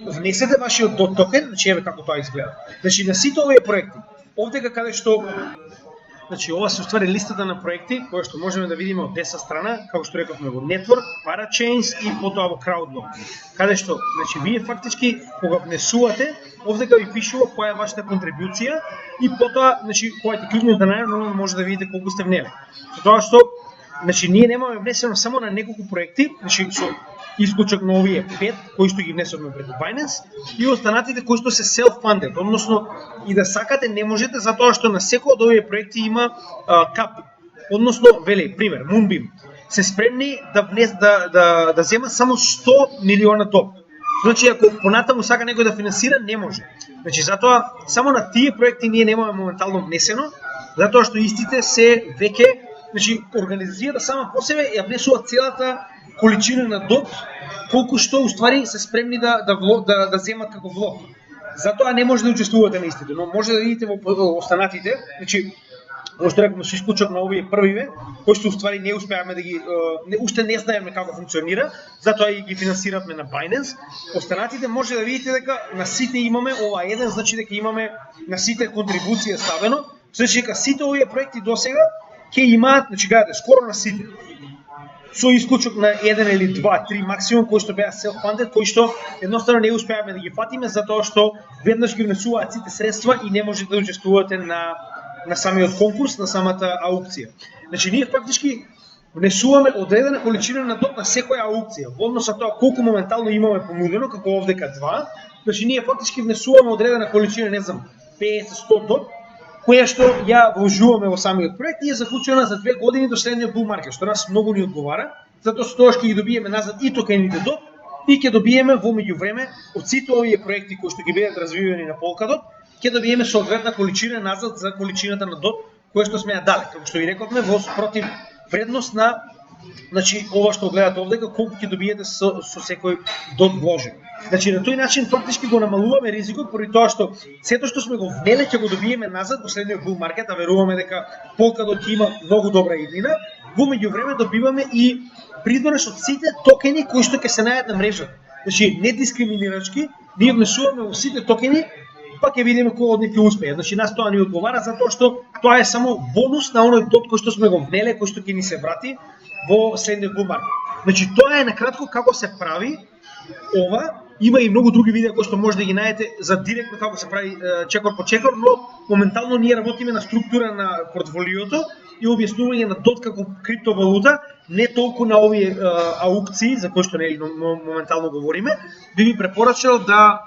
внесете вашиот дот токен, значи еве како тоа изгледа. Значи на сите овие проекти, овдека каде што значи ова се уствари листата на проекти кои што можеме да видиме од десна страна, како што рековме во Network, Parachains и потоа во Crowdloan. Каде што, значи вие фактички кога внесувате, овдека ви пишува која е вашата контрибуција и потоа, значи кога ќе кликнете на неа, може да видите колку сте внели. Со тоа што, значи ние немаме внесено само на неколку проекти, значи со исклучок на овие 5 кои што ги внесовме преку Binance и останатите кои што се self-funded, односно и да сакате не можете затоа што на секој од овие проекти има кап. Односно, вели, пример, Moonbeam се спремни да зема само 100 милиона $. Значи ако понатаму сака некој да финансира, не може. Значи затоа само на тие проекти ние немаме моментално внесено, затоа што истите се веќе, значи организацијата сама по себе ја внесува целата количина на DOT, колку што уствари се спремни да земат како влог. Затоа не може да учествувате на истите, но може да видите во останатите, значи што рекам со исклучок на овие првиве, кои што уствари не успеавме да ги уште не знаеме како функционира, затоа и ги финансиравме на Binance. Останатите може да видите дека на сите имаме ова еден, значи дека имаме на сите контрибуција ставено, значи дека сите овие проекти досега ќе имаат, значи гледате, скоро на сите. Со исклучок на 1 или 2, 3 максимум кои што беа self-funded, кои што едноставно не успеавме да ги фатиме затоа што веднаш ги внесуваат сите средства и не можете да учествувате на самиот конкурс, на самата аукција. Значи ние фактички внесуваме одредена количина на DOT на секоја аукција. Во однос на тоа колку моментално имаме понудено, како овдека 2, значи ние фактички внесуваме одредена количина, не знам, 50-100 DOT, која што ја вложуваме во самиот проект и е заклучена за 2 години до следниот bull market, што нас многу ни одговара, затоа што тоа ќе ги добиеме назад и токените DOT и ќе добиеме во меѓувреме од сите овие проекти кои што ги бидат развивани на Polkadot, ќе добиеме соодветна количина назад за количината на DOT која што сме ја дале, како што ви рековме, во спротив вредност на, значи ова што гледате овдека, колку ќе добиете со секој DOT вложен. Значи на тој начин фактички го намалуваме ризикот поради тоа што сето што сме го внеле ќе го добиеме назад во следниот bull market, а веруваме дека Polkadot има многу добра иднина. Во меѓувреме добиваме и придонеш од сите токени кои што ќе се најдат на мрежата. Значи недискриминирачки, ние внесуваме во сите токени, па ќе видиме кој од нив ќе успее. Значи нас тоа ни одговара затоа што тоа е само бонус на оној DOT кој што сме го внеле, кој што ќе ни се врати во следниот bull market. Значи тоа е накратко како се прави ова. Има и многу други видеа кои што може да ги најдете за директно како се прави чекор по чекор, но моментално ние работиме на структура на портфолиото и објаснување на DOT како криптовалута, не толку на овие аукции за кои што моментално говориме. Би ви препорачал да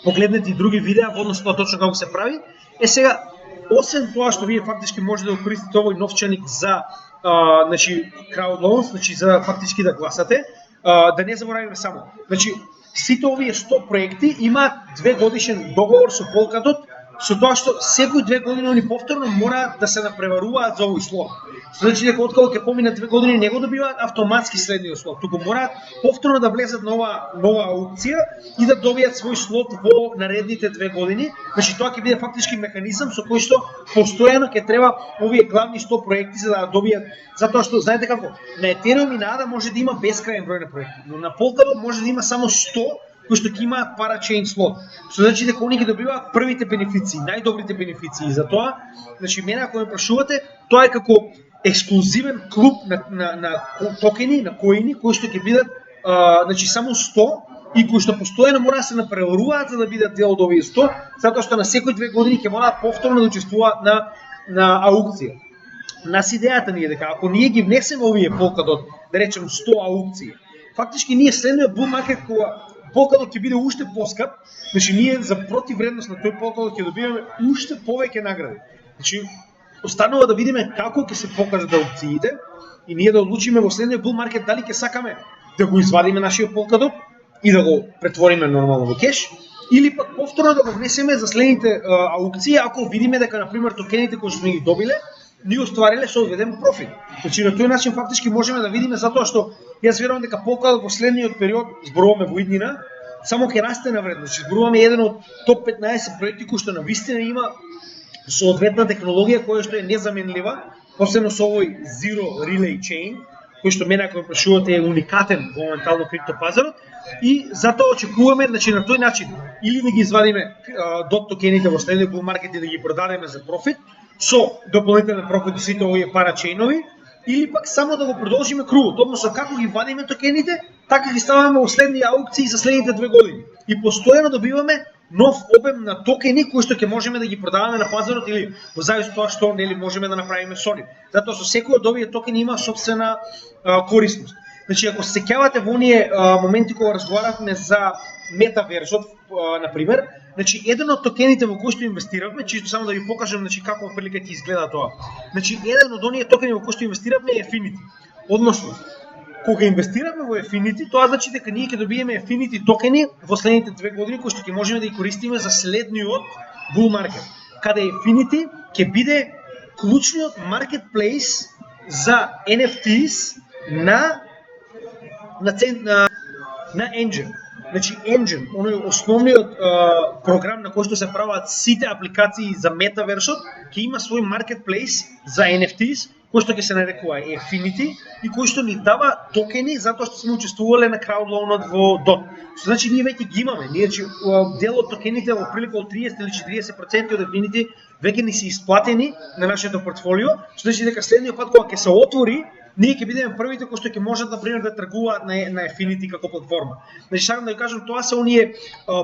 погледнете и други видеа во однос на точно како се прави. Сега, освен тоа што вие фактички може да користите овој новчаник за значи crowdloans, значи за фактички да гласате, да не заборавиме само. Значи сите овие 100 проекти имаат 2 годишен договор со Polkadot, со тоа што секој 2 години они повторно мора да се напреваруваат за овој слот. Значи дека откако ќе поминат 2 години не го добиваат автоматски следниот слот, туку мораат повторно да влезат на нова аукција и да добијат свој слот во наредните 2 години. Значи тоа ќе биде фактички механизам со кој што постојано ќе треба овие главни 100 проекти за да добијат, затоа што знаете како, на Ethereum и на ADA може да има бескрајен број на проекти, но на Polkadot може да има само 100 кои што ќе имаат Parachain слот. Што значи дека они ги добиваат првите бенефиции, најдобрите бенефиции. За тоа, значи мене ако ме прашувате, тоа е како ексклузивен клуб на токени, на коини кои што ќе бидат значи само 100 и кои што постојано мора да се напреваруваат за да бидат дел од овие 100, затоа што на секој 2 години ќе мораат повторно да учествуваат на аукција. Нас идејата ни е дека ако ние ги внесеме овие Polkadot, да речем 100 аукции, фактички ние следниот bull market кога Polkadot ќе биде уште поскап, значи ние за противвредност на тој Polkadot ќе добиваме уште повеќе награди. Значи останува да видиме како ќе се покажат аукциите и ние да одлучиме во следниот bull market дали ќе сакаме да го извадиме нашиот Polkadot и да го претвориме нормално во кеш, или пак повторно да го внесеме за следните аукции ако видиме дека на пример токените кои сме ги добиле ни оствариле соодветен профит. Значи на тој начин фактички можеме да видиме затоа што јас верувам дека Polkadot во следниот период, зборуваме во иднина, само ќе расте на вредност. Зборуваме еден од топ 15 проекти кои што навистина има соодветна технологија која што е незаменлива, посебно со овој Zero Relay Chain, кој што мене ако ме прашувате е уникатен во моментално криптопазарот и затоа очекуваме значи на тој начин или да ги извадиме дот токените во следниот bull market и да ги продадеме за профит со дополнителен профит од сите овие парачейнови, или пак само да го продолжиме кругот, односно како ги вадиме токените, така ги ставаме во следни аукции за следните 2 години. И постојано добиваме нов обем на токени кои што ќе можеме да ги продаваме на пазарот или во зависност од тоа што нели можеме да направиме со нив. Затоа со секој од овие токени има сопствена корисност. Значи ако се сеќавате во оние моменти кога разговаравме за метаверсот, на пример, значи еден од токените во кои што инвестиравме, чисто само да ви покажам значи како прилика ќе изгледа тоа. Значи еден од оние токени во кои што инвестиравме е Affinity. Односно, кога инвестираме во Affinity, тоа значи дека ние ќе добиеме Affinity токени во следните 2 години кои што ќе можеме да ги користиме за следниот bull market, каде Affinity ќе биде клучниот marketplace за NFTs на Engine. Значи Engine, оној основниот програм на кој што се прават сите апликации за метаверсот, ќе има свој marketplace за NFTs, кој што ќе се нарекува Affinity и кој што ни дава токени затоа што сме учествувале на краудлоунот во DOT. Значи ние веќе ги имаме, дел од токените во прилика од 30 или 40% од Affinity веќе ни се исплатени на нашето портфолио, што значи дека следниот пат кога ќе се отвори, ние ќе бидеме првите кои што ќе можат например да тргуваат на Affinity како платформа. Значи сакам да ви кажам, тоа се оние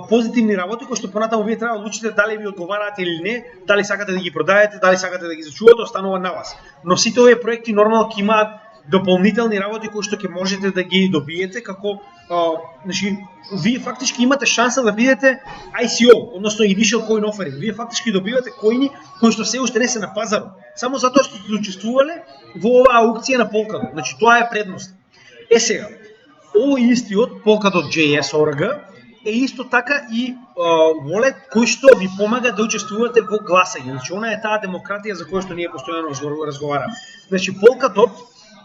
позитивни работи кои што понатаму вие треба да одлучите дали ви одговараат или не, дали сакате да ги продадете, дали сакате да ги зачувате, останува на вас. Но сите овие проекти нормално ќе имаат дополнителни работи кои што ќе можете да ги добиете како значи вие фактички имате шанса да бидете ICO, односно Initial Coin Offering. Вие фактички добивате коини кои што се уште не се на пазарот, само затоа што сте учествувале во оваа аукција на Polkadot. Значи тоа е предност. Сега, овој истиот Polkadot.js org е исто така и wallet кој што ви помага да учествувате во гласање. Значи она е таа демократија за која што ние постојано разговараме. Значи Polkadot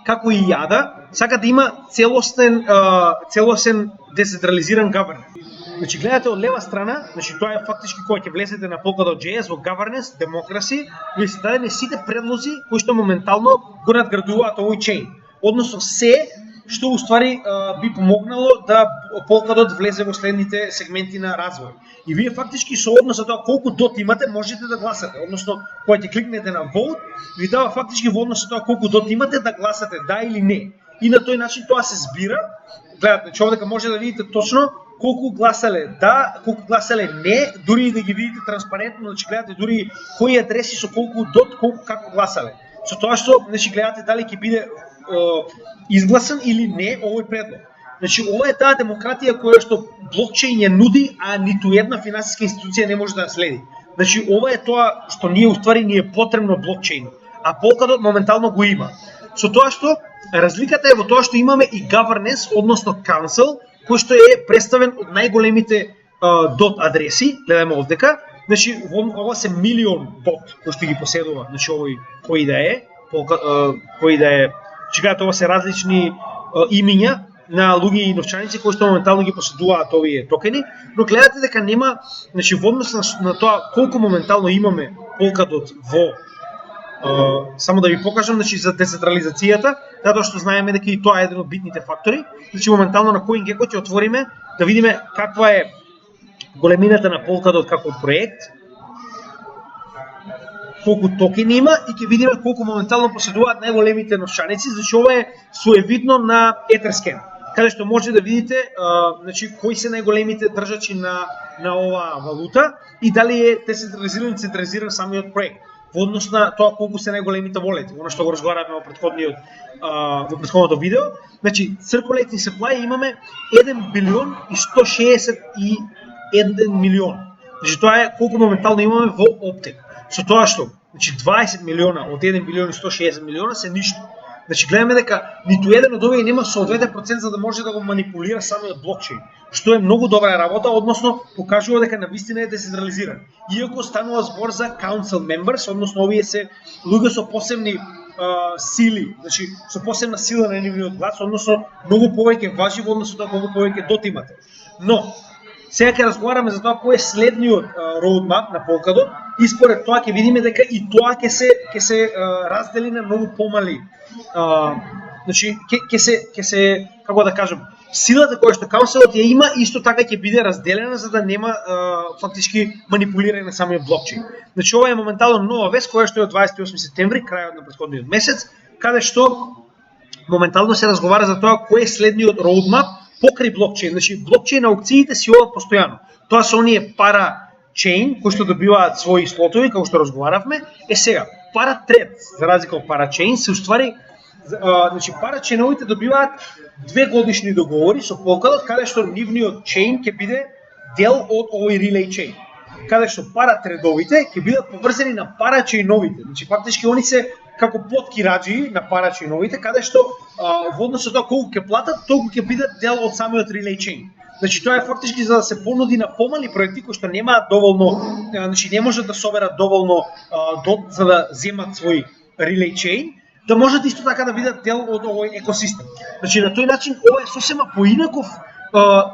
како и јада, сака да има целосен децентрализиран governance. Значи гледате од лева страна, значи тоа е фактички кога ќе влезете на Polkadot.js во governance, democracy, ви се дадени сите предлози кои што моментално го надградуваат овој чейн. Односно се што уствари би помогнало да Polkadot влезе во следните сегменти на развој. И вие фактички со однос на тоа колку дот имате можете да гласате. Односно, кога ќе кликнете на vote, ви дава фактички во однос на тоа колку дот имате да гласате да или не. И на тој начин тоа се збира. Гледате, че овдека може да видите точно колку гласале да, колку гласале не, дури и да ги видите транспарентно, значи гледате дури кои адреси со колку дот, колку како гласале. Со тоа што значи гледате дали ќе биде изгласан или не овој предлог. Значи ова е таа демократија која што блокчейн ја нуди, а ниту една финансиска институција не може да ја следи. Значи ова е тоа што ние уствари ни е потребно блокчейн, а Polkadot моментално го има. Со тоа што разликата е во тоа што имаме и governance, односно council, кој што е представен од најголемите дот адреси, гледаме овдека. Значи ова се милион дот кој што ги поседува, значи овој кој да е, кој да е, чекаат ова се различни имиња на луѓе и новчаници кои што моментално ги поседуваат овие токени, но гледате дека нема, значи во однос на тоа колку моментално имаме Polkadot во само да ви покажам значи за децентрализацијата, затоа што знаеме дека и тоа е еден од битните фактори. Значи моментално на CoinGecko ќе отвориме да видиме каква е големината на Polkadot како проект, колку токени има и ќе видиме колку моментално поседуваат најголемите новчаници. Значи ова е своевидно на Etherscan, каде што може да видите значи кои се најголемите држачи на оваа валута и дали е децентрализиран централизиран самиот проект во однос на тоа колку се најголемите волети, она што го разговаравме во претходното видео. Значи circulating supply имаме 1 билион и 161 милион. Значи тоа е колку моментално имаме во оптек. Со тоа што, значи 20 милиона од 1 билион и 160 милиона се ништо. Значи гледаме дека ниту еден од овие нема соодветен процент за да може да го манипулира самиот блокчейн, што е многу добра работа, односно покажува дека навистина е децентрализиран. Иако станува збор за council members, односно овие се луѓе со посебни сили, значи со посебна сила на нивниот глас, односно многу повеќе важи во однос на тоа колку повеќе дот имате. Но сега ќе разговараме за тоа кој е следниот roadmap на Polkadot и според тоа ќе видиме дека и тоа ќе се раздели на многу помали значи ќе се како да кажам, силата која што каунселот ја има исто така ќе биде разделена за да нема фактички манипулирање на самиот блокчейн. Значи ова е моментално нова вест која што е од 28 септември, крајот на претходниот месец, каде што моментално се разговара за тоа кој е следниот роудмап покрај блокчейн. Значи блокчейн аукциите си одат постојано. Тоа се оние парачейн кои што добиваат своји слотови, како што разговаравме. Сега, паратред, за разлика од парачейн, се уствари значи парачейновите добиваат 2 годишни договори со Polkadot, каде што нивниот чейн ќе биде дел од овој relay chain. Каде што паратредовите ќе бидат поврзани на парачейновите. Значи фактички они се како поткираџи на парачейновите, каде што во однос со тоа колку ќе платат, толку ќе бидат дел од самиот relay chain. Значи тоа е фактички за да се понуди на помали проекти кои што немаат доволно, значи не можат да соберат доволно за да земат свој relay chain, да можат исто така да бидат дел од овој екосистем. Значи на тој начин ова е сосема поинаков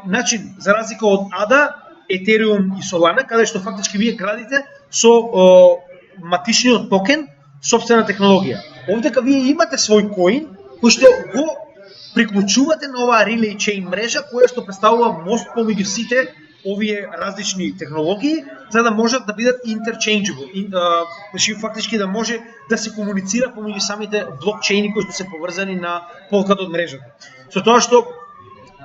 начин за разлика од ADA, Ethereum и Solana, каде што фактички вие градите со матичниот токен сопствена технологија. Овдека вие имате свој коин кој што го приклучувате на оваа relay chain мрежа која што представува мост помеѓу сите овие различни технологии за да можат да бидат interchangeable. Значи фактички да може да се комуницира помеѓу самите блокчейни кои што се поврзани на Polkadot мрежата. Со тоа што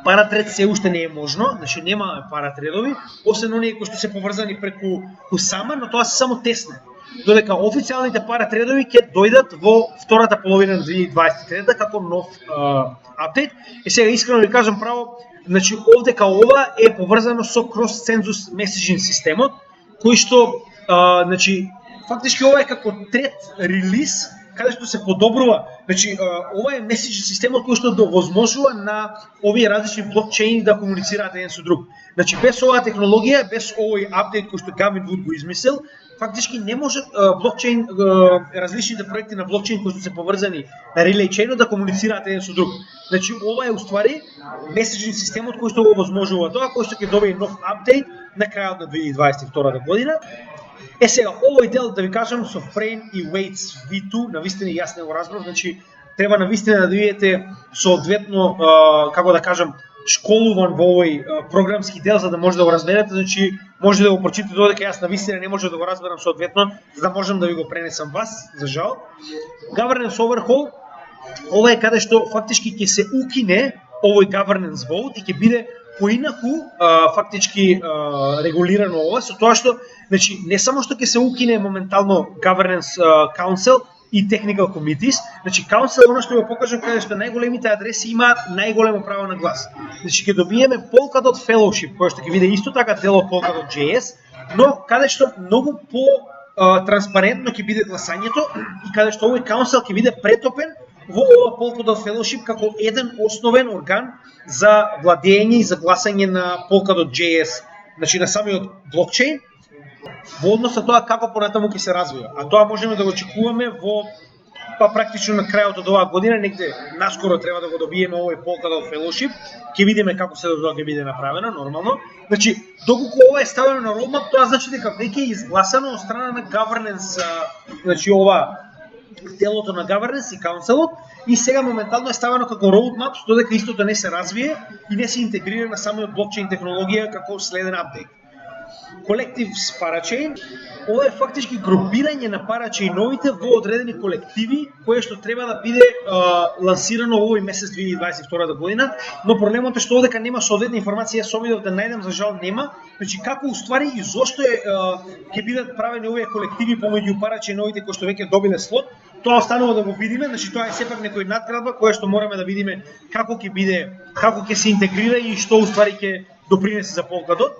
паратред се уште не е можно, значи нема паратредови, освен оние кои што се поврзани преку Kusama, но тоа се само тесне. Додека официјалните паратредови ќе дојдат во втората половина на 2023 како нов апдейт. И сега искрено ви кажам право, значи овдека ова е поврзано со cross-census messaging системот, кој што значи фактички ова е како трет релиз каде што се подобрува. Значи ова е messaging системот кој што довозможува на овие различни блокчейни да комуницираат еден со друг. Значи без оваа технологија, без овој апдейт кој што Gavin Wood го измислил, фактички не може блокчейн, различните проекти на блокчейн кои што се поврзани на relay chain да комуницираат еден со друг. Значи ова е уствари меседжинг системот кој што го возможува тоа, кој што ќе добие нов апдейт на крајот на 2022 година. Сега овој дел да ви кажам со Frame и Weights V2 навистина јас не го разбрав, значи треба навистина да видите соодветно како да кажам школуван во овој програмски дел за да може да го разберете, значи може да го прочитате додека јас навистина не може да го разберам соодветно, за да можам да ви го пренесам вас, за жал. Governance Overhaul, ова е каде што фактички ќе се укине овој governance vote и ќе биде поинаку фактички регулирано ова, со тоа што значи не само што ќе се укине моментално Governance Council и Technical Committees, значи Council оно што го покажам каде што најголемите адреси имаат најголемо право на глас. Значи ќе добиеме Polkadot Fellowship, кој што ќе биде исто така дел од Polkadot.js, но каде што многу по транспарентно ќе биде гласањето и каде што овој Council ќе биде претопен во ова Polkadot Fellowship како еден основен орган за владење и за гласање на Polkadot.js, значи на самиот блокчейн, во однос на тоа како понатаму ќе се развива. А тоа можеме да го очекуваме во практично на крајот од оваа година, негде наскоро треба да го добиеме овој Polkadot Fellowship, ќе видиме како се тоа ќе биде направено нормално. Значи, доколку ова е ставено на roadmap, тоа значи дека веќе е изгласано од страна на governance, значи ова делото на governance и councilот, и сега моментално е ставено како roadmap, додека истото не се развие и не се интегрира на самиот блокчейн технологија како следен апдейт. Collectives Parachain, ова е фактички групирање на парачейновите во одредени колективи, кое што треба да биде лансирано овој месец 2022 година, но проблемот е што овдека нема соодветна информација, јас обидов да најдам, за жал нема, значи како уствари и зошто ќе бидат правени овие колективи помеѓу парачейновите кои што веќе добиле слот, тоа останува да го видиме, значи тоа е сепак некој надградба која што мораме да видиме како ќе биде, како ќе се интегрира и што уствари ќе допринесе за Polkadot.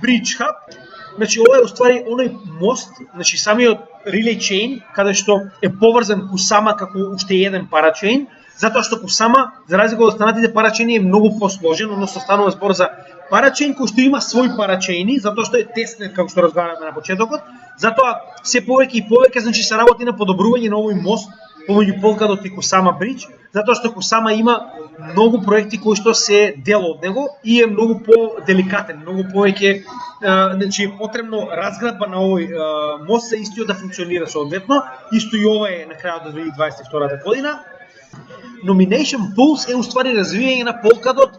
Bridge Hub, значи ова е уствари оној мост, значи самиот relay chain каде што е поврзан Kusama како уште еден парачейн, затоа што Kusama за разлика од останатите парачейни е многу посложен, односно станува збор за парачейн кој што има свој парачейни, затоа што е теснет како што разговараме на почетокот, затоа се повеќе и повеќе значи се работи на подобрување на овој мост помеѓу Polkadot и Kusama Bridge, затоа што Kusama има многу проекти кои што се дел од него и е многу по-деликатен, многу повеќе, значи е потребно разградба на овој мост за истиот да функционира соодветно, исто и ова е на крајот од 2022 година. Nomination pools е уствари развивање на Polkadot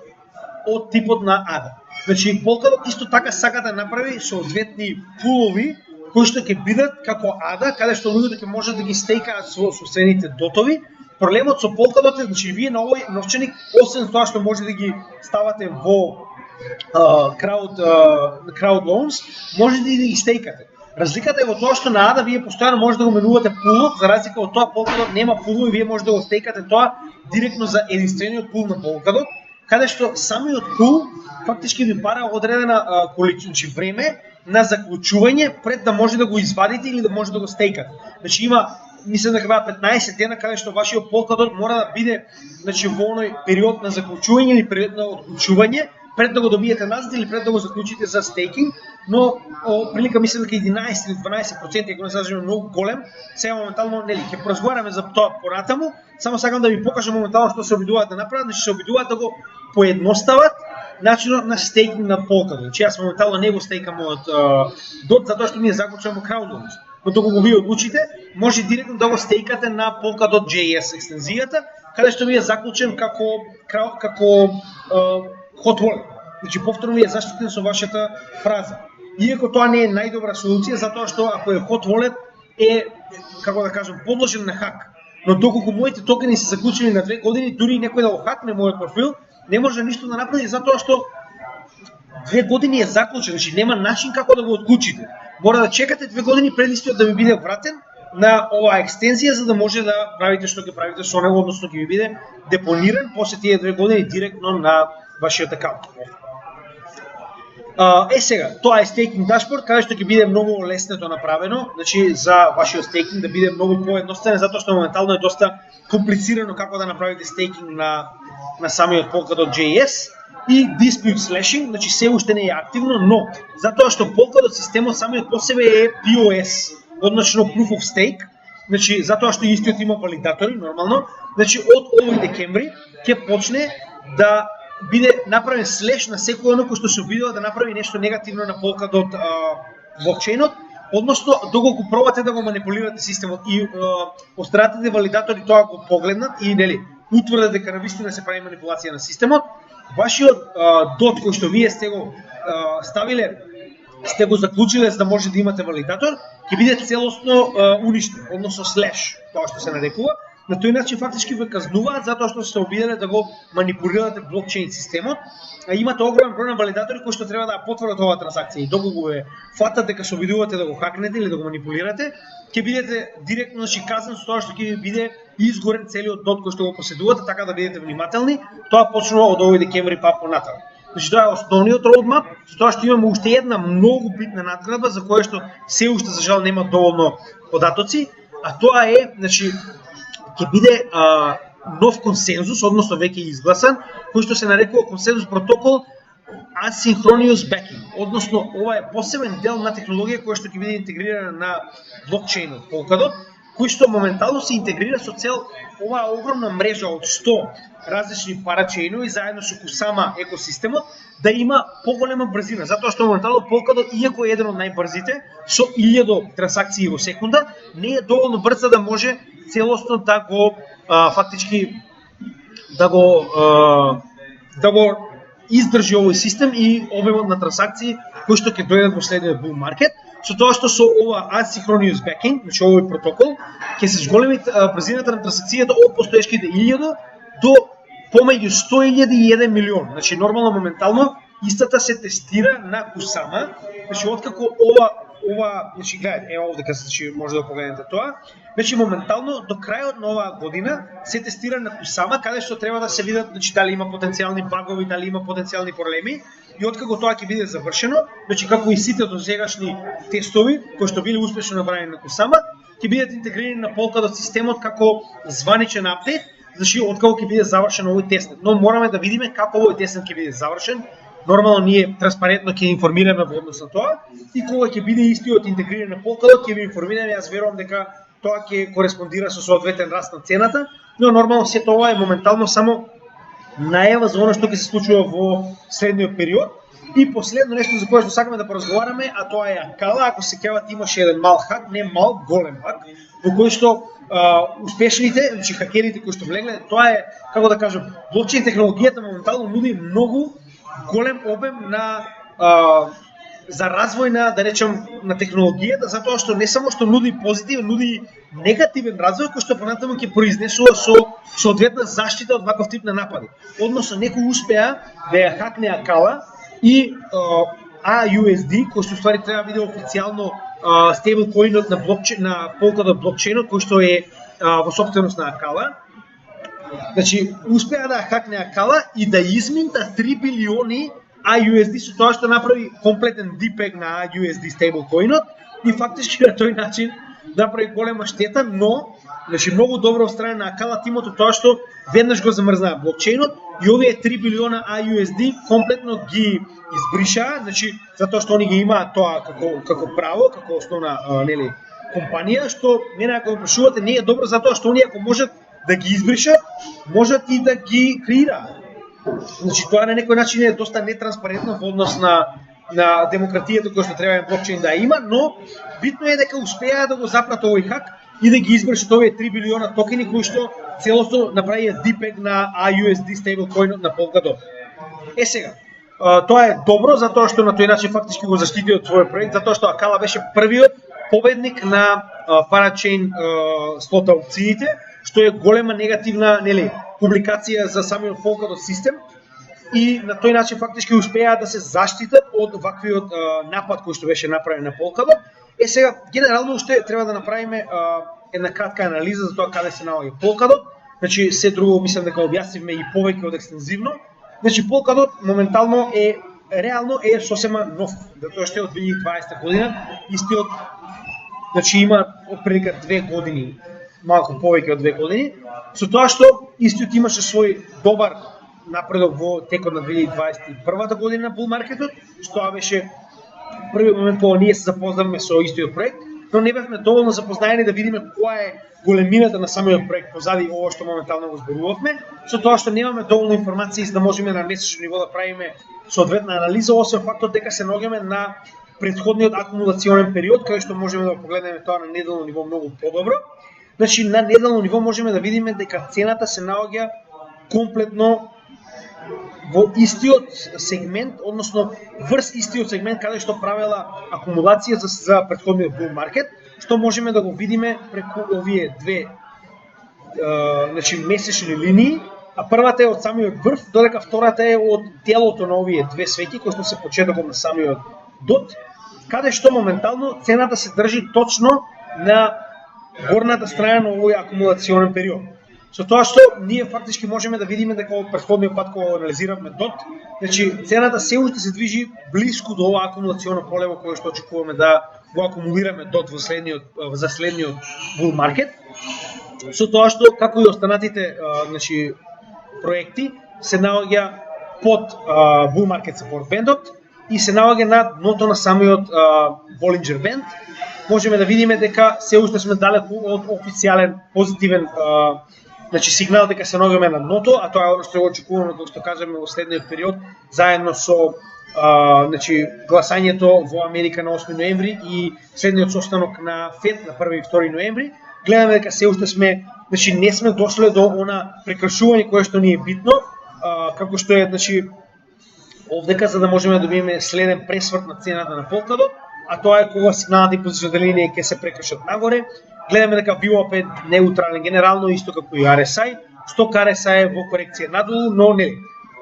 од типот на ADA. Значи Polkadot исто така сака да направи соодветни пулови кои што ќе бидат како ADA, каде што луѓето ќе можат да ги стейкаат со собствените дотови. Проблемот со Polkadot е, значи вие на овој новченик, освен тоа што може да ги ставате во crowd loans, може да ги стейкате. Разликата е во тоа што на ADA вие постојано може да го менувате пулот, за разлика од тоа Polkadot нема пулови, вие може да го стейкате тоа директно за единствениот пул на Polkadot, каде што самиот пул фактички ви бара одредена количина време на заклучување пред да може да го извадите или да може да го стейкате. Значи има, мислам дека беа 15 дена каде што вашиот Polkadot мора да биде, значи во оној период на заклучување или период на отклучување пред да го добиете назад или пред да го заклучите за стейкинг, но прилика мислам дека 11 или 12% ако не се лажам многу голем. Сега моментално нели ќе поразговараме за тоа понатаму, само сакам да ви покажам моментално што се обидуваат да направат, значи се обидуваат да го поедностават начинот на стейкинг на Polkadot. Значи јас моментално не го стейкам од DOT затоа што ние заклучуваме crowdloans. Но доколку го вие одлучите, може директно да го стейкате на Polkadot.js екстензијата, каде што ви е заклучен како hot wallet. Значи повторно ви е заштитен со вашата фраза. Иако тоа не е најдобра солуција, затоа што ако е hot wallet е, како да кажам, подложен на хак. Но доколку моите токени се заклучени на 2 години, дури некој да го хакне мојот профил, не може ништо да направи затоа што 2 години е заклучен, значи нема начин како да го отклучите. Мора да чекате 2 години пред истиот да ви биде вратен на оваа екстензија за да може да правите што ќе правите со него, односно ќе ви биде депониран после тие 2 години директно на вашиот акаунт. Сега, тоа е стейкинг дашборд, каде што ќе биде многу леснето направено, значи за вашиот стейкинг да биде многу поедноставен, затоа што моментално е доста комплицирано како да направите стейкинг на самиот Polkadot.js и dispute slashing, значи се уште не е активно, но затоа што Polkadot системот самиот по себе е POS, односно Proof of Stake, значи затоа што истиот има валидатори нормално, значи од овој декември ќе почне да биде направен слеш на секој оно кој што се обидува да направи нешто негативно на Polkadot блокчейнот, односно доколку пробате да го манипулирате системот и острадатите валидатори тоа го погледнат и нели утврдат дека навистина се прави манипулација на системот, вашиот DOT кој што вие сте го ставиле, сте го заклучиле за да може да имате валидатор, ќе биде целосно уништен, односно слеш, тоа што се нарекува. На тој начин фактички ве казнуваат затоа што се обиделе да го манипулирате блокчейн системот, а имате огромен број на валидатори кои што треба да потврдат оваа транзакција и доколку ве фатат дека се обидувате да го хакнете или да го манипулирате, ќе бидете директно казан со тоа што ќе ви биде изгорен целиот DOT кој што го поседувате, така да бидете внимателни. Тоа почнува од овој декември па понатаму. Значи тоа е основниот роудмап, со тоа што имаме уште една многу битна надградба за која што се уште за жал нема доволно податоци, а тоа е, значи ќе биде нов консензус, односно веќе изгласан, кој што се нарекува консензус протокол Asynchronous Backing, односно ова е посебен дел на технологија која што ќе биде интегрирана на блокчейнот Polkadot, кој што моментално се интегрира со цел оваа огромна мрежа од 100 различни парачейнови заедно со Kusama екосистемот да има поголема брзина, затоа што моментално Polkadot, иако е еден од најбрзите со 1000 трансакции во секунда, не е доволно брз за да може целосно да го фактички да го издржи овој систем и обемот на трансакции кои што ќе дојдат во следниот bull market, со тоа што со ова asynchronous backing, значи овој протокол, ќе се зголеми брзината на трансакцијата од постоешките 1000 до помеѓу 100.000 и 1 милион. Значи нормално моментално истата се тестира на Kusama, значи откако ова, значи гледате, овде кај значи може да погледнете тоа. Значи моментално до крајот на оваа година се тестира на Kusama, каде што треба да се видат значи дали има потенцијални багови, дали има потенцијални проблеми и откако тоа ќе биде завршено, значи како и сите досегашни тестови кои што биле успешно направени на Kusama, ќе бидат интегрирани на Polkadot системот како званичен апдейт, значи откако ќе биде завршен овој тестнет. Но мораме да видиме како овој тестнет ќе биде завршен. Нормално ние транспарентно ќе информираме во однос на тоа и кога ќе биде истиот интегриран на Polkadot ќе ви информираме. Јас верувам дека тоа ќе кореспондира со соодветен раст на цената, но нормално сето ова е моментално само најава за она што ќе се случува во следниот период. И последно нешто за кое што сакаме да поразговараме, а тоа е Акала. Ако се кеват, имаше еден мал хак, не мал, голем хак, во кој што успешните, значи хакерите кои што влегле, тоа е, како да кажам, блокчейн технологијата моментално нуди многу голем обем на за развој на, да речем, на технологијата, затоа што не само што нуди позитивен, нуди негативен развој кој што понатаму ќе произнесува со соодветна заштита од ваков тип на напади. Односно некој успеа да ја хакне Акала и AUSD, кој што ствари треба да биде официјално стейблкоинот на блокчейн, на Polkadot блокчейнот кој што е во собственост на Акала. Значи успеа да хакне Акала и да изминта 3 билиони AUSD со тоа што направи комплетен DPEG на AUSD стейблкоинот и фактички на тој начин направи голема штета, но значи многу добро од страна на Акала тимото тоа што веднаш го замрзнаа блокчейнот и овие 3 билиона AUSD комплетно ги избришаа, значи затоа што они ги имаат тоа како право, како основна нели компанија, што мене ако ме прашувате не е добро затоа што они ако можат да ги избришат, можат и да ги креираат. Значи тоа на некој начин е доста нетранспарентно во однос на демократијата која што треба блокчейн да има, но битно е дека успеа да го запрат овој хак и да ги избршат овие 3 билиона токени кои што целосно направија DPEG на AUSD стейблкоинот на Polkadot. Сега, тоа е добро затоа што на тој начин фактички го заштити од својот проект, затоа што Акала беше првиот победник на парачейн слот аукциите, што е голема негативна, нели, публикација за самиот Polkadot систем и на тој начин фактички успеа да се заштитат од ваквиот напад кој што беше направен на Polkadot. Сега генерално уште треба да направиме една кратка анализа за тоа каде се наоѓа Polkadot. Значи се друго мислам дека објаснивме и повеќе од екстензивно. Значи Polkadot моментално е реално е сосема нов, затоа што е од 2020 година, истиот значи има отприлика 2 години, малку повеќе од 2 години, со тоа што истиот имаше свој добар напредок во текот на 2021 година на bull маркетот, што тоа беше првиот момент кога ние се запознавме со истиот проект, но не бевме доволно запознаени да видиме која е големината на самиот проект позади ова што моментално го зборувавме, со тоа што немаме доволно информации за да можеме на месечно ниво да правиме соодветна анализа, освен фактот дека се наоѓаме на претходниот акумулационен период, кај што можеме да погледнеме тоа на неделно ниво многу подобро. Значи на неделно ниво можеме да видиме дека цената се наоѓа комплетно во истиот сегмент, односно врз истиот сегмент каде што правела акумулација за претходниот bull маркет, што можеме да го видиме преку овие две значи месечни линии, а првата е од самиот врв, додека втората е од телото на овие две свети кои што се почетокот на самиот дот, каде што моментално цената се држи точно на горната страна на овој акумулационен период. Со тоа што ние фактички можеме да видиме дека од претходниот пат кога анализиравме дот, значи цената се уште се движи блиску до ова акумулационо поле во кое што очекуваме да го акумулираме дот во за следниот bull маркет. Со тоа што како и останатите значи проекти се наоѓа под bull market support бендот и се наоѓа на дното на самиот Bollinger Band. Можеме да видиме дека се уште сме далеку од официјален позитивен значи сигнал дека се наоѓаме на дното, а тоа е она што го очекуваме како што кажеме во следниот период заедно со значи гласањето во Америка на 8 ноември и следниот состанок на ФЕД на 1 и 2 ноември. Гледаме дека се уште сме, значи не сме дошле до она прекршување кое што ни е битно, како што е значи овдека за да можеме да добиеме следен пресврт на цената на Polkadot, а тоа е кога сигналната и позиционната линија ќе се прекршат нагоре. Гледаме дека VWAP е неутрален генерално исто како и RSI, сток RSI е во корекција надолу, но не.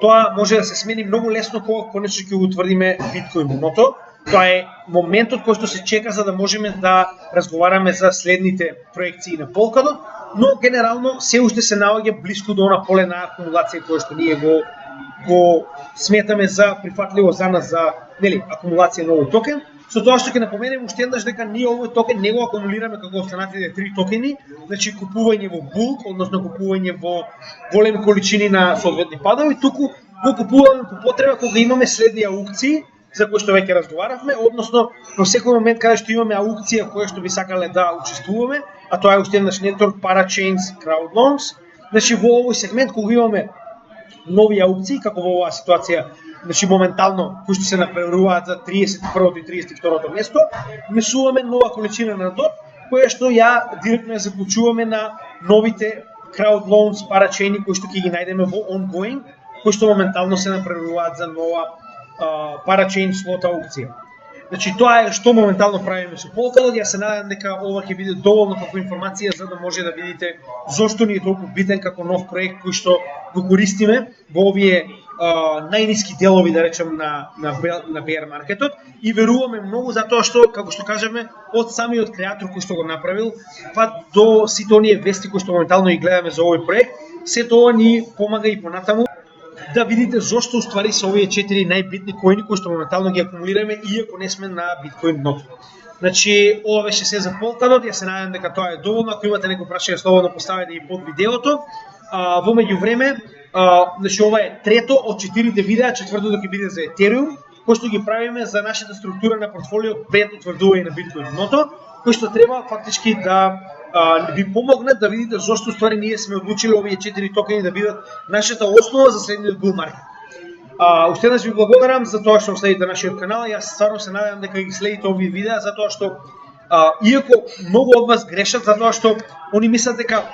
Тоа може да се смени многу лесно кога конечно ќе го утврдиме биткоиното. Тоа е моментот кој што се чека за да можеме да разговараме за следните проекции на Polkadot, но генерално се уште се наоѓа блиску до она поле на акумулација кое што ние го сметаме за прифатливо за нас за нели акумулација на овој токен. Со тоа што ќе напоменем уште еднаш дека ние овој токен не го акумулираме како останатите 3 токени, значи купување во булк, односно купување во големи количини на соодветни падови, туку го купуваме по потреба кога имаме следни аукции за кои што веќе разговаравме, односно во секој момент каде што имаме аукција која што би сакале да учествуваме, а тоа е уште еднаш Network Parachains Crowd Loans, значи во овој сегмент кога имаме нови аукции, како во оваа ситуација, значи моментално кои што се напреваруваат за 31-то и 32-то место, внесуваме нова количина на дот која што ја директно ја заклучуваме на новите crowd loans парачейни кои што ќе ги најдеме во ongoing, кои што моментално се напреваруваат за нова парачейн слот аукција. Значи тоа е што моментално правиме со Polkadot. Јас се надевам дека ова ќе биде доволно како информација за да може да видите зошто ни е толку битен како нов проект кој што го користиме во овие најниски делови, да речем, на bear маркетот, и веруваме многу затоа што, како што кажеме, од самиот креатор кој што го направил, па до сите оние вести кои што моментално ги гледаме за овој проект, се тоа ни помага и понатаму да видите зошто уствари се овие 4 најбитни коини кои што моментално ги акумулираме иако не сме на биткоин дното. Значи, ова беше се за Polkadot. Јас се надевам дека тоа е доволно. Ако имате некои прашања, слободно поставете и под видеото. Во меѓувреме, значи ова е трето од 4 видеа, четвртото ќе биде за Ethereum, кој што ги правиме за нашата структура на портфолио пред утврдување на биткоин дното, кој што треба фактички да ви помогнат да видите зошто ствари ние сме одлучили овие 4 токени да бидат нашата основа за следниот bull маркет. Уште еднаш ви благодарам за тоа што следите нашиот канал. Јас стварно се надевам дека ги следите овие видеа, затоа што иако многу од вас грешат, затоа што они мислат дека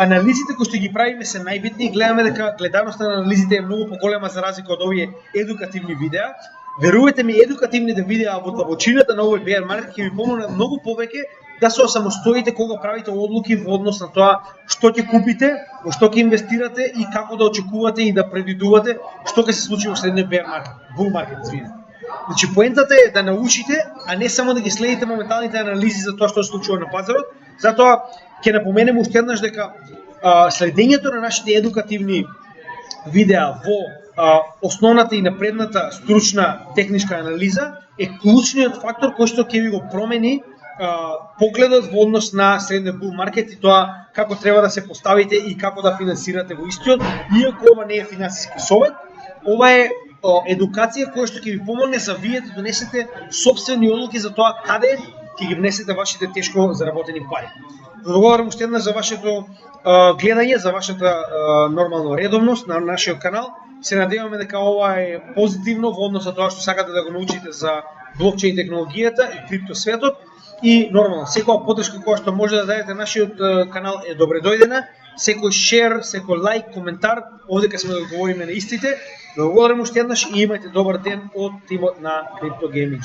анализите кои што ги правиме се најбитни и гледаме дека гледаноста на анализите е многу поголема за разлика од овие едукативни видеа. Верувате ми, едукативните видеа во длабочината на овој bear маркет ќе ви помогнат многу повеќе да се осамостоите кога правите одлуки во однос на тоа што ќе купите, во што ќе инвестирате и како да очекувате и да предвидувате што ќе се случи во следниот bear маркет, bull маркет, извинете. Значи поентата е да научите, а не само да ги следите моменталните анализи за тоа што се случува на пазарот. Затоа ќе напоменем уште еднаш дека следењето на нашите едукативни видеа во основната и напредната стручна техничка анализа е клучниот фактор кој што ќе ви го промени погледот во однос на следниот bull маркет и тоа како треба да се поставите и како да финансирате во истиот, иако ова не е финансиски совет, ова е едукација која што ќе ви помогне за вие да донесете сопствени одлуки за тоа каде ќе ги внесете вашите тешко заработени пари. Благодарам уште еднаш за вашето гледање, за вашата нормална редовност на нашиот канал. Се надеваме дека ова е позитивно во однос на тоа што сакате да го научите за блокчейн технологијата и криптосветот. И нормално, секоја поддршка која што може да дадете нашиот канал е добре дојдена. Секој шер, секој лайк, коментар, овдека сме да одговориме на истите. Благодарам уште еднаш и имајте добар ден од тимот на Crypto Gaming.